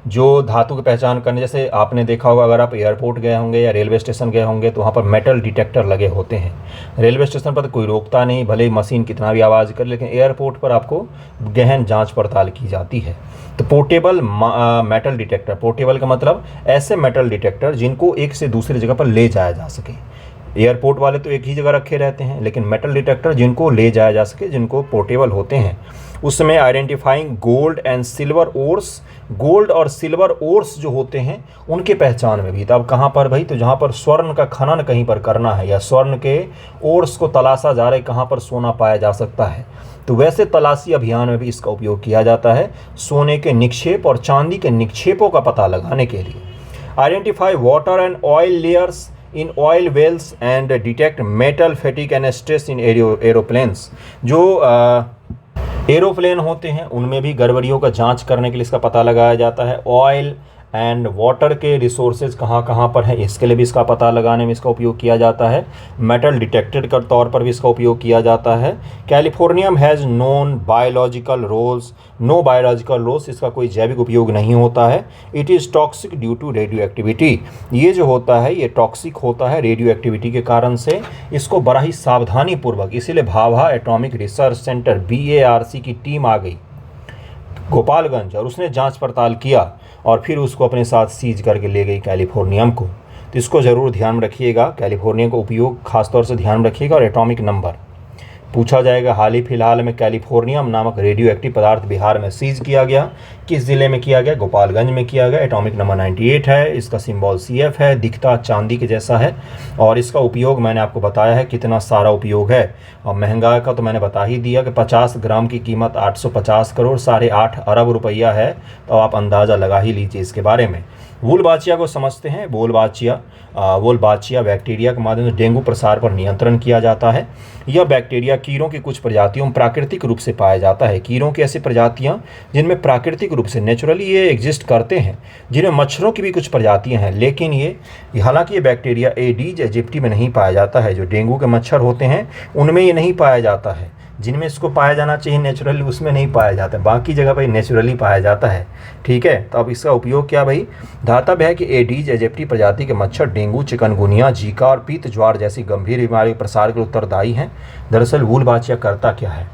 Speaker 1: जो धातु की पहचान करने, जैसे आपने देखा होगा अगर आप एयरपोर्ट गए होंगे या रेलवे स्टेशन गए होंगे तो वहाँ पर मेटल डिटेक्टर लगे होते हैं। रेलवे स्टेशन पर तो कोई रोकता नहीं, भले ही मशीन कितना भी आवाज़ करे, लेकिन एयरपोर्ट पर आपको गहन जांच पड़ताल की जाती है। तो पोर्टेबल मेटल डिटेक्टर, पोर्टेबल का मतलब ऐसे मेटल डिटेक्टर जिनको एक से दूसरी जगह पर ले जाया जा सके। एयरपोर्ट वाले तो एक ही जगह रखे रहते हैं, लेकिन मेटल डिटेक्टर जिनको ले जाया जा सके, जिनको पोर्टेबल होते हैं। उसमें identifying gold and silver ores, gold और सिल्वर ओर्स जो होते हैं उनके पहचान में भी। तो अब कहाँ पर भाई, तो जहाँ पर स्वर्ण का खनन कहीं पर करना है या स्वर्ण के ओर्स को तलाशा जा रहा है, कहाँ पर सोना पाया जा सकता है, तो वैसे तलाशी अभियान में भी इसका उपयोग किया जाता है, सोने के निक्षेप और चांदी के निक्षेपों का पता लगाने के लिए। Identify water and oil layers in oil wells and detect metal fatigue and stress in aeroplanes, जो एरोप्लेन होते हैं उनमें भी गड़बड़ियों का जांच करने के लिए इसका पता लगाया जाता है। ऑयल एंड वाटर के रिसोर्सेज कहाँ कहाँ पर हैं, इसके लिए भी इसका पता लगाने में इसका उपयोग किया जाता है। मेटल डिटेक्टर के तौर पर भी इसका उपयोग किया जाता है। Californium has no biological roles, इसका कोई जैविक उपयोग नहीं होता है। It is toxic due to radioactivity, ये जो होता है ये टॉक्सिक होता है रेडियो एक्टिविटी के कारण से। इसको बड़ा ही सावधानी पूर्वक, इसीलिए Bhabha atomic research centre BARC की टीम आ गई गोपालगंज और उसने जांच पड़ताल किया और फिर उसको अपने साथ सीज करके ले गई कैलिफोर्नियम को। तो इसको ज़रूर ध्यान में रखिएगा, कैलिफोर्नियम का उपयोग खासतौर से ध्यान रखिएगा। और एटॉमिक नंबर पूछा जाएगा। हाल ही फिलहाल में कैलिफोर्नियम नामक रेडियो एक्टिव पदार्थ बिहार में सीज किया गया। किस ज़िले में किया गया, गोपालगंज में किया गया। एटॉमिक नंबर 98 है, इसका सिंबल CF है, दिखता चांदी के जैसा है। और इसका उपयोग मैंने आपको बताया है कितना सारा उपयोग है। और महंगा का तो मैंने बता ही दिया कि 50 ग्राम की कीमत 850 करोड़ 8.5 अरब रुपया है। तो आप अंदाज़ा लगा ही लीजिए इसके बारे में। वोलबाचिया को समझते हैं। वोलबाचिया बैक्टीरिया के माध्यम से डेंगू प्रसार पर नियंत्रण किया जाता है। यह बैक्टीरिया कीड़ों की कुछ प्रजातियों में प्राकृतिक रूप से पाया जाता है। कीड़ों की ऐसी प्रजातियां जिनमें प्राकृतिक रूप से नेचुरली ये एग्जिस्ट करते हैं, जिनमें मच्छरों की भी कुछ प्रजातियां हैं, लेकिन हालांकि ये बैक्टीरिया एडीज इजिप्टी में नहीं पाया जाता है। जो डेंगू के मच्छर होते हैं उनमें ये नहीं पाया जाता है। जिनमें इसको पाया जाना चाहिए नेचुरली, उसमें नहीं पाया जाता है, बाकी जगह पर नेचुरली पाया जाता है। ठीक है, तो अब इसका उपयोग क्या भाई, धातव्य है कि एडीज इजिप्टी प्रजाति के मच्छर डेंगू, चिकनगुनिया, जीका और पीत ज्वार जैसी गंभीर बीमारी के प्रसार के उत्तरदायी हैं। दरअसल वोलबाचिया करता क्या है,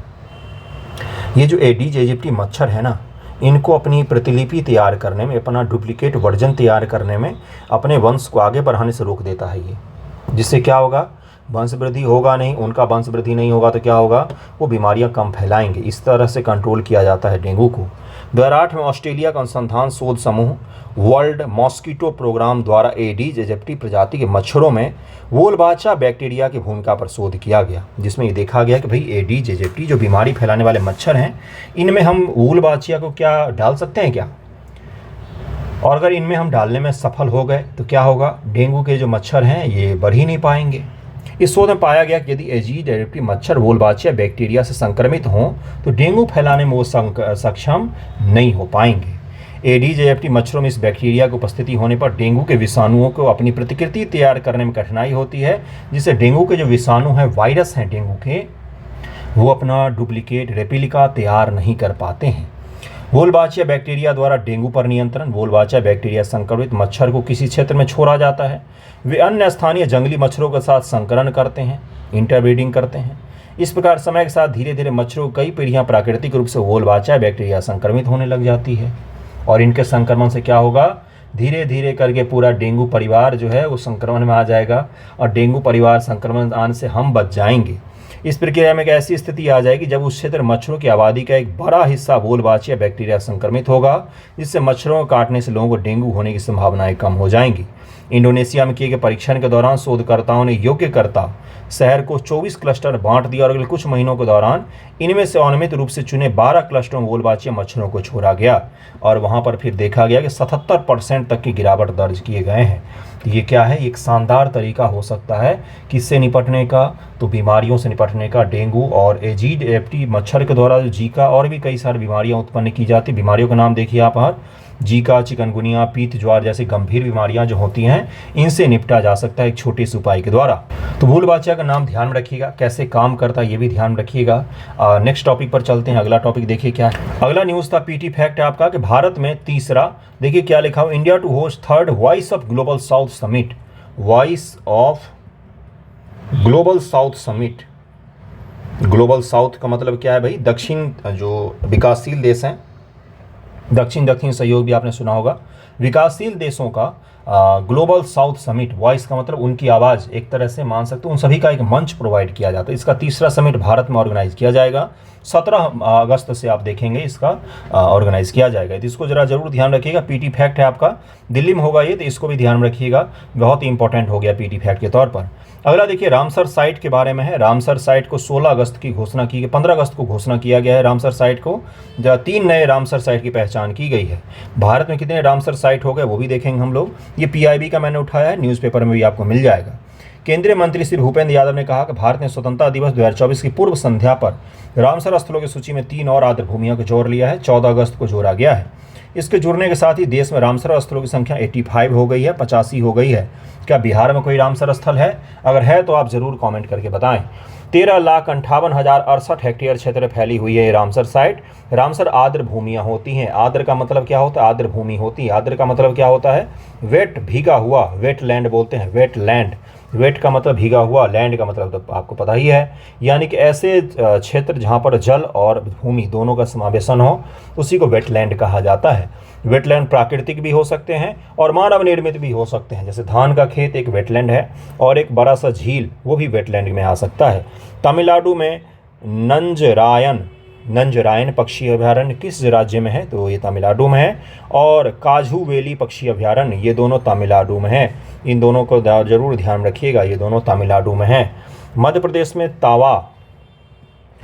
Speaker 1: ये जो एडीज इजिप्टी मच्छर है ना, इनको अपनी प्रतिलिपि तैयार करने में, अपना डुप्लीकेट वर्जन तैयार करने में अपने वंश को आगे बढ़ाने से रोक देता है ये। जिससे क्या होगा, वंश वृद्धि होगा नहीं, उनका वंश वृद्धि नहीं होगा तो क्या होगा, वो बीमारियां कम फैलाएंगे। इस तरह से कंट्रोल किया जाता है डेंगू को। 2008 में ऑस्ट्रेलिया का अनुसंधान शोध समूह वर्ल्ड मॉस्किटो प्रोग्राम द्वारा एडीज इजिप्टी प्रजाति के मच्छरों में वोलबाचिया बैक्टीरिया की भूमिका पर शोध किया गया, जिसमें ये देखा गया कि भाई एडीज इजिप्टी जो बीमारी फैलाने वाले मच्छर हैं, इनमें हम वोलबाचिया को क्या डाल सकते हैं क्या, और अगर इनमें हम डालने में सफल हो गए तो क्या होगा, डेंगू के जो मच्छर हैं ये बढ़ ही नहीं पाएंगे। इस शोध में पाया गया कि यदि एडीज इजिप्टी मच्छर वोलबाचिया बैक्टीरिया से संक्रमित हों तो डेंगू फैलाने में वो सक्षम नहीं हो पाएंगे। एडीज इजिप्टी मच्छरों में इस बैक्टीरिया की उपस्थिति होने पर डेंगू के विषाणुओं को अपनी प्रतिकृति तैयार करने में कठिनाई होती है, जिससे डेंगू के जो विषाणु हैं, वायरस हैं डेंगू के, वो अपना डुप्लीकेट रेप्लिका तैयार नहीं कर पाते हैं। वोलबाचिया बैक्टीरिया द्वारा डेंगू पर नियंत्रण। वोलबाचिया बैक्टीरिया संक्रमित मच्छर को किसी क्षेत्र में छोड़ा जाता है। वे अन्य स्थानीय जंगली मच्छरों के साथ संकरण करते हैं, इंटरब्रीडिंग करते हैं। इस प्रकार समय के साथ धीरे धीरे मच्छरों की कई पीढ़ियां प्राकृतिक रूप से वोलबाचिया बैक्टीरिया संक्रमित होने लग जाती है। और इनके संक्रमण से क्या होगा, धीरे धीरे करके पूरा डेंगू परिवार जो है वो संक्रमण में आ जाएगा और डेंगू परिवार संक्रमण आने से हम बच जाएंगे। इस प्रक्रिया में एक ऐसी स्थिति आ जाएगी जब उस क्षेत्र मच्छरों की आबादी का एक बड़ा हिस्सा बोलबाचिया बैक्टीरिया संक्रमित होगा, जिससे मच्छरों को काटने से लोगों को डेंगू होने की संभावनाएं कम हो जाएंगी। इंडोनेशिया में किए गए परीक्षण के दौरान शोधकर्ताओं ने योग्यकर्ता शहर को 24 क्लस्टर बांट दिया और अगले कुछ महीनों के दौरान इनमें से अनियमित रूप से चुने 12 क्लस्टरों में बोलबाचिया मच्छरों को छोड़ा गया और वहां पर फिर देखा गया कि 77% तक की गिरावट दर्ज किए गए हैं। तो ये क्या है, एक शानदार तरीका हो सकता है किससे निपटने का, तो बीमारियों से निपटने का। डेंगू और एजीड एप्टी मच्छर के द्वारा जो जीका और भी कई सारी बीमारियां उत्पन्न की जाती, बीमारियों का नाम देखिए आप यहाँ, जीका, चिकनगुनिया, पीत ज्वार जैसी गंभीर बीमारियां जो होती हैं, इनसे निपटा जा सकता है एक छोटे से उपाय के द्वारा। तो बोलबाचिया का नाम ध्यान रखिएगा, कैसे काम करता है ये भी ध्यान रखिएगा। नेक्स्ट टॉपिक पर चलते हैं। अगला टॉपिक देखिए क्या है। अगला न्यूज़ था पीटी फैक्ट आपका कि भारत में तीसरा, देखिए क्या लिखा हो, India to host third voice of global south summit. Voice of global south summit, global south का मतलब क्या है भाई, दक्षिण जो विकासशील देश हैं, दक्षिण सहयोग भी आपने सुना होगा, विकासशील देशों का ग्लोबल साउथ समिट। वॉइस का मतलब उनकी आवाज़, एक तरह से मान सकते हो उन सभी का एक मंच प्रोवाइड किया जाता है। इसका तीसरा समिट भारत में ऑर्गेनाइज किया जाएगा, 17 अगस्त से आप देखेंगे इसका ऑर्गेनाइज किया जाएगा। तो इसको जरूर ध्यान रखिएगा। पीटी फैक्ट है आपका, दिल्ली में होगा ये, तो इसको भी ध्यान रखिएगा, बहुत ही इंपॉर्टेंट हो गया पीटी फैक्ट के तौर पर। अगला देखिए रामसर साइट के बारे में है। रामसर साइट को 16 अगस्त की घोषणा की गई, 15 अगस्त को घोषणा किया गया है रामसर साइट को, जहाँ 3 नए रामसर साइट की पहचान की गई है। भारत में कितने रामसर साइट हो गए वो भी देखेंगे हम लोग। ये पीआईबी का मैंने उठाया है, न्यूज़पेपर में भी आपको मिल जाएगा। केंद्रीय मंत्री श्री भूपेंद्र यादव ने कहा कि भारत ने स्वतंत्रता दिवस 2024 की पूर्व संध्या पर रामसर स्थलों की सूची में 3 और आर्द्र भूमियों को जोड़ लिया है। 14 अगस्त को जोड़ा गया है। इसके जुड़ने के साथ ही देश में रामसर स्थलों की संख्या 85 हो गई है, 85 हो गई है। क्या बिहार में कोई रामसर स्थल है? अगर है तो आप ज़रूर कमेंट करके बताएं। 13,58,068 हेक्टेयर क्षेत्र में फैली हुई है ये रामसर साइट। रामसर आर्द्र भूमियाँ होती हैं। आर्द्र का मतलब क्या होता है? आर्द्र भूमि होती है। आर्द्र का मतलब क्या होता है? वेट, भीगा हुआ, वेट लैंड बोलते हैं, वेट लैंड। वेट का मतलब भीगा हुआ, लैंड का मतलब तो आपको पता ही है, यानी कि ऐसे क्षेत्र जहाँ पर जल और भूमि दोनों का समावेशन हो, उसी को वेटलैंड कहा जाता है। वेटलैंड प्राकृतिक भी हो सकते हैं और मानव निर्मित भी हो सकते हैं। जैसे धान का खेत एक वेटलैंड है और एक बड़ा सा झील, वो भी वेटलैंड में आ सकता है। तमिलनाडु में नंजरायन पक्षी अभयारण्य किस राज्य में है? तो ये तमिलनाडु में है। और काजू वैली पक्षी अभयारण्य, ये दोनों तमिलनाडु में है। इन दोनों को जरूर ध्यान रखिएगा, ये दोनों तमिलनाडु में है। मध्य प्रदेश में तावा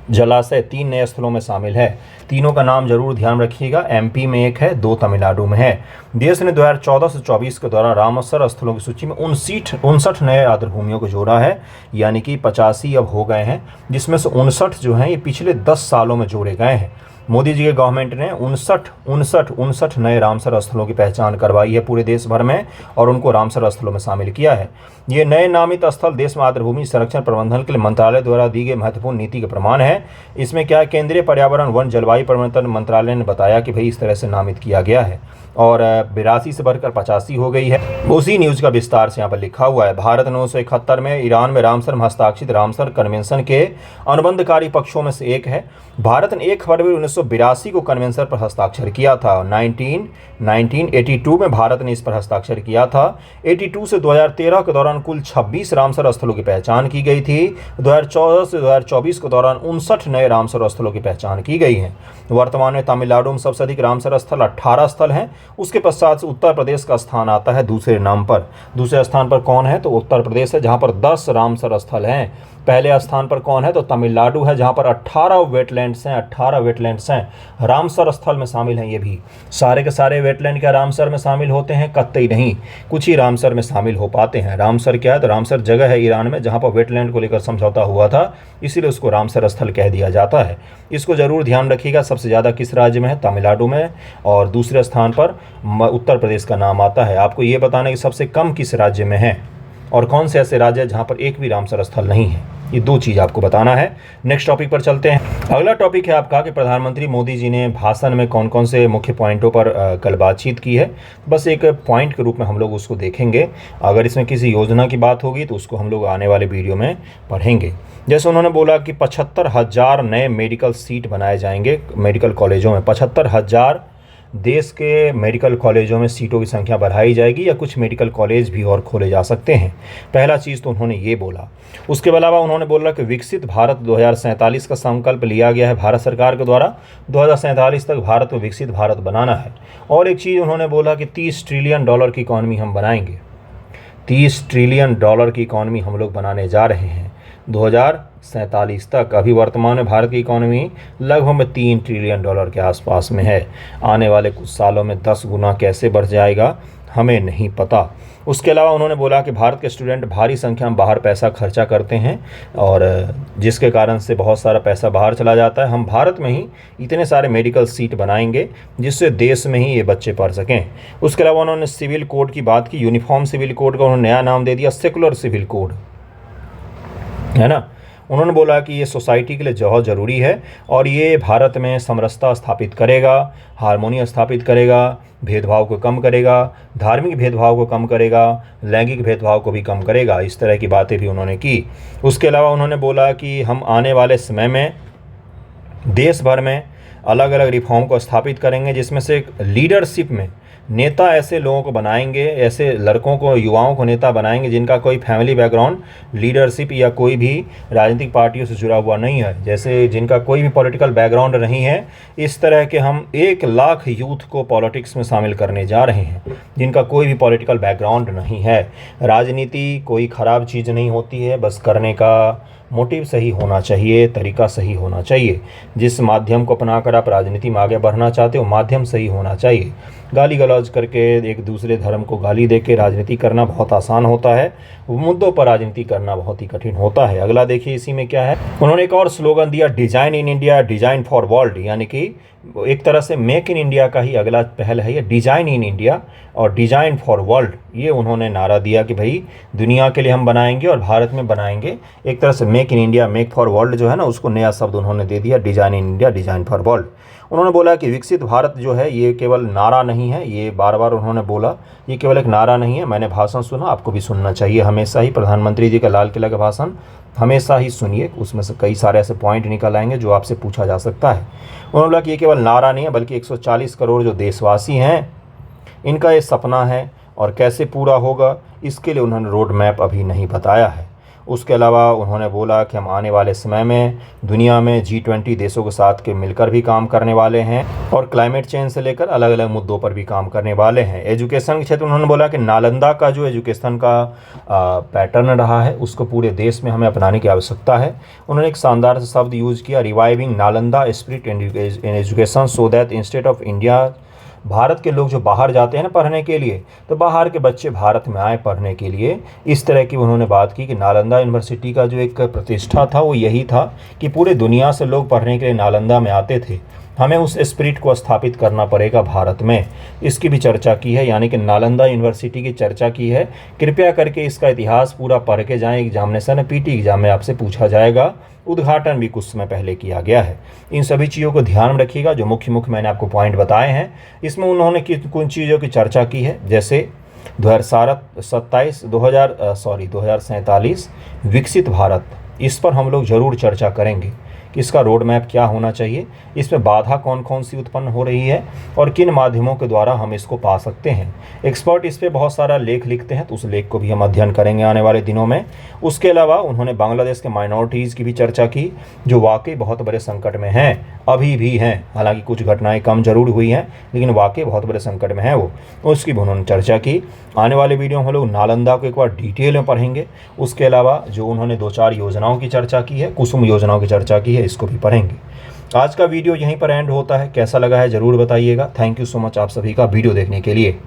Speaker 1: जलाशय 3 नए स्थलों में शामिल है। तीनों का नाम जरूर ध्यान रखिएगा। एमपी में एक है, 2 तमिलनाडु में है। देश ने 2014 से 24 के दौरान रामसर स्थलों की सूची में 59 नए आर्द्र भूमियों को जोड़ा है, यानी कि 85 अब हो गए हैं, जिसमें से 59 जो हैं ये पिछले 10 सालों में जोड़े गए हैं। मोदी जी के गवर्नमेंट ने 59 नए रामसर स्थलों की पहचान करवाई है पूरे देश भर में और उनको रामसर स्थलों में शामिल किया है। ये नए नामित स्थल देश में आर्द्र भूमि संरक्षण प्रबंधन के लिए मंत्रालय द्वारा दी गई महत्वपूर्ण नीति के प्रमाण है। इसमें क्या है, केंद्रीय पर्यावरण वन जलवायु परिवर्तन मंत्रालय ने बताया कि भाई इस तरह से नामित किया गया है और 82 से बढ़कर 85 हो गई है। उसी न्यूज़ का विस्तार से यहाँ पर लिखा हुआ है। भारत ने 1971 में ईरान में रामसर में हस्ताक्षरित रामसर कन्वेंशन के अनुबंधकारी पक्षों में से एक है। भारत ने 1 फरवरी 1982 को कन्वेंशन पर हस्ताक्षर किया था। 1982 में भारत ने इस पर हस्ताक्षर किया था। 82 से 2013 के दौरान कुल 26 रामसर स्थलों की पहचान की गई थी। 2014 से 2024 के दौरान 59 नए रामसर स्थलों की पहचान की गई है। वर्तमान में तमिलनाडु में सबसे अधिक रामसर स्थल 18 स्थल हैं। उसके पश्चात उत्तर प्रदेश का स्थान आता है दूसरे नाम पर। दूसरे स्थान पर कौन है? तो उत्तर प्रदेश है, जहां पर 10 रामसर स्थल हैं। पहले स्थान पर कौन है? तो तमिलनाडु है, जहां पर 18 वेटलैंड्स हैं। 18 वेटलैंड्स हैं, रामसर स्थल में शामिल हैं। ये भी सारे के सारे वेटलैंड क्या रामसर में शामिल होते हैं? कतई नहीं, कुछ ही रामसर में शामिल हो पाते हैं। रामसर क्या है? तो रामसर जगह है ईरान में जहां पर वेटलैंड को लेकर समझौता हुआ था, इसीलिए उसको रामसर स्थल कह दिया जाता है। इसको जरूर ध्यान रखिएगा। सबसे ज़्यादा किस राज्य में है? तमिलनाडु में। और दूसरे स्थान पर उत्तर प्रदेश का नाम आता है। आपको ये बताना कि सबसे कम किस राज्य में है और कौन से ऐसे राज्य हैं जहाँ पर एक भी रामसर स्थल नहीं है। ये 2 चीज़ आपको बताना है। नेक्स्ट टॉपिक पर चलते हैं। अगला टॉपिक है आपका कि प्रधानमंत्री मोदी जी ने भाषण में कौन कौन से मुख्य पॉइंटों पर कल बातचीत की है। बस एक पॉइंट के रूप में हम लोग उसको देखेंगे। अगर इसमें किसी योजना की बात होगी तो उसको हम लोग आने वाले वीडियो में पढ़ेंगे। जैसे उन्होंने बोला कि 75,000 नए मेडिकल सीट बनाए जाएंगे मेडिकल कॉलेजों में। 75,000 देश के मेडिकल कॉलेजों में सीटों की संख्या बढ़ाई जाएगी या कुछ मेडिकल कॉलेज भी और खोले जा सकते हैं। पहला चीज़ तो उन्होंने ये बोला। उसके अलावा उन्होंने बोला कि विकसित भारत 2047 का संकल्प लिया गया है भारत सरकार के द्वारा। 2047 तक भारत को विकसित भारत बनाना है। और एक चीज़ उन्होंने बोला कि $30 ट्रिलियन की इकॉनमी हम बनाएंगे। $30 ट्रिलियन की इकॉनमी हम लोग बनाने जा रहे हैं 2047 तक। अभी वर्तमान में भारत की इकॉनमी लगभग $3 ट्रिलियन के आसपास में है। आने वाले कुछ सालों में 10 गुना कैसे बढ़ जाएगा हमें नहीं पता। उसके अलावा उन्होंने बोला कि भारत के स्टूडेंट भारी संख्या में बाहर पैसा खर्चा करते हैं और जिसके कारण से बहुत सारा पैसा बाहर चला जाता है। हम भारत में ही इतने सारे मेडिकल सीट बनाएंगे जिससे देश में ही ये बच्चे पढ़ सकें। उसके अलावा उन्होंने सिविल कोड की बात की। यूनिफॉर्म सिविल कोड का उन्होंने नया नाम दे दिया सेकुलर सिविल कोड, है ना। उन्होंने बोला कि ये सोसाइटी के लिए बहुत ज़रूरी है और ये भारत में समरसता स्थापित करेगा, हारमोनी स्थापित करेगा, भेदभाव को कम करेगा, धार्मिक भेदभाव को कम करेगा, लैंगिक भेदभाव को भी कम करेगा। इस तरह की बातें भी उन्होंने की। उसके अलावा उन्होंने बोला कि हम आने वाले समय में देश भर में अलग अलग रिफॉर्म को स्थापित करेंगे जिसमें से लीडरशिप में नेता ऐसे लोगों को बनाएंगे, ऐसे लड़कों को, युवाओं को नेता बनाएंगे जिनका कोई फैमिली बैकग्राउंड लीडरशिप या कोई भी राजनीतिक पार्टियों से जुड़ा हुआ नहीं है, जैसे जिनका कोई भी पॉलिटिकल बैकग्राउंड नहीं है। इस तरह के हम 1 लाख यूथ को पॉलिटिक्स में शामिल करने जा रहे हैं जिनका कोई भी पॉलिटिकल बैकग्राउंड नहीं है। राजनीति कोई ख़राब चीज़ नहीं होती है, बस करने का मोटिव सही होना चाहिए, तरीका सही होना चाहिए। जिस माध्यम को अपनाकर आप राजनीति में आगे बढ़ना चाहते हो माध्यम सही होना चाहिए। गाली गलौज करके एक दूसरे धर्म को गाली देके राजनीति करना बहुत आसान होता है, मुद्दों पर राजनीति करना बहुत ही कठिन होता है। अगला देखिए इसी में क्या है। उन्होंने एक और स्लोगन दिया, design in India design for world, यानी कि एक तरह से मेक इन इंडिया का ही अगला पहल है ये, डिजाइन इन इंडिया और डिजाइन फॉर वर्ल्ड। ये उन्होंने नारा दिया कि भाई दुनिया के लिए हम बनाएंगे और भारत में बनाएंगे। एक तरह से make in India make for world जो है ना, उसको नया शब्द उन्होंने दे दिया, design in India design for world. उन्होंने बोला कि विकसित भारत जो है ये केवल नारा नहीं है, ये बार बार उन्होंने बोला ये केवल एक नारा नहीं है। मैंने भाषण सुना, आपको भी सुनना चाहिए हमेशा ही। प्रधानमंत्री जी का लाल किला का भाषण हमेशा ही सुनिए, उसमें से कई सारे ऐसे पॉइंट निकल आएंगे जो आपसे पूछा जा सकता है। उन्होंने बोला कि ये केवल नारा नहीं है बल्कि 140 करोड़ जो देशवासी हैं इनका ये सपना है और कैसे पूरा होगा इसके लिए उन्होंने रोड मैप अभी नहीं बताया है। उसके अलावा उन्होंने बोला कि हम आने वाले समय में दुनिया में G20 देशों के साथ के मिलकर भी काम करने वाले हैं और क्लाइमेट चेंज से लेकर अलग अलग मुद्दों पर भी काम करने वाले हैं। एजुकेशन के क्षेत्र में उन्होंने बोला कि नालंदा का जो एजुकेशन का पैटर्न रहा है उसको पूरे देश में हमें अपनाने की आवश्यकता है। उन्होंने एक शानदार से शब्द यूज़ किया, reviving Nalanda spirit in education so that instead of India, Bharat के लोग जो बाहर जाते हैं ना पढ़ने के लिए, तो बाहर के बच्चे भारत में आए पढ़ने के लिए। इस तरह की उन्होंने बात की कि नालंदा यूनिवर्सिटी का जो एक प्रतिष्ठा था वो यही था कि पूरे दुनिया से लोग पढ़ने के लिए नालंदा में आते थे। हमें उस स्पिरिट को स्थापित करना पड़ेगा भारत में, इसकी भी चर्चा की है, यानी कि नालंदा यूनिवर्सिटी की चर्चा की है। कृपया करके इसका इतिहास पूरा पढ़ के जाएँ, एग्जामिनेशन PT एग्जाम में आपसे पूछा जाएगा। उद्घाटन भी कुछ समय पहले किया गया है। इन सभी चीज़ों को ध्यान में रखिएगा जो मुख्य मैंने आपको पॉइंट बताए हैं। इसमें उन्होंने कुछ चीज़ों की चर्चा की है, जैसे 2047 विकसित भारत, इस पर हम लोग ज़रूर चर्चा करेंगे कि इसका रोड मैप क्या होना चाहिए, इसमें बाधा कौन कौन सी उत्पन्न हो रही है और किन माध्यमों के द्वारा हम इसको पा सकते हैं। एक्सपर्ट इस पे बहुत सारा लेख लिखते हैं तो उस लेख को भी हम अध्ययन करेंगे आने वाले दिनों में। उसके अलावा उन्होंने बांग्लादेश के माइनॉरिटीज़ की भी चर्चा की जो वाकई बहुत बड़े संकट में हैं, अभी भी हैं। हालांकि कुछ घटनाएं कम जरूर हुई हैं लेकिन वाकई बहुत बड़े संकट में है वो, उसकी भी उन्होंने चर्चा की। आने वाले वीडियो में हम लोग नालंदा को एक बार डिटेल में पढ़ेंगे। उसके अलावा जो उन्होंने 2-4 योजनाओं की चर्चा की है, कुसुम योजनाओं की चर्चा की है, इसको भी पढ़ेंगे। आज का वीडियो यहीं पर एंड होता है। कैसा लगा है ज़रूर बताइएगा। थैंक यू सो मच आप सभी का वीडियो देखने के लिए।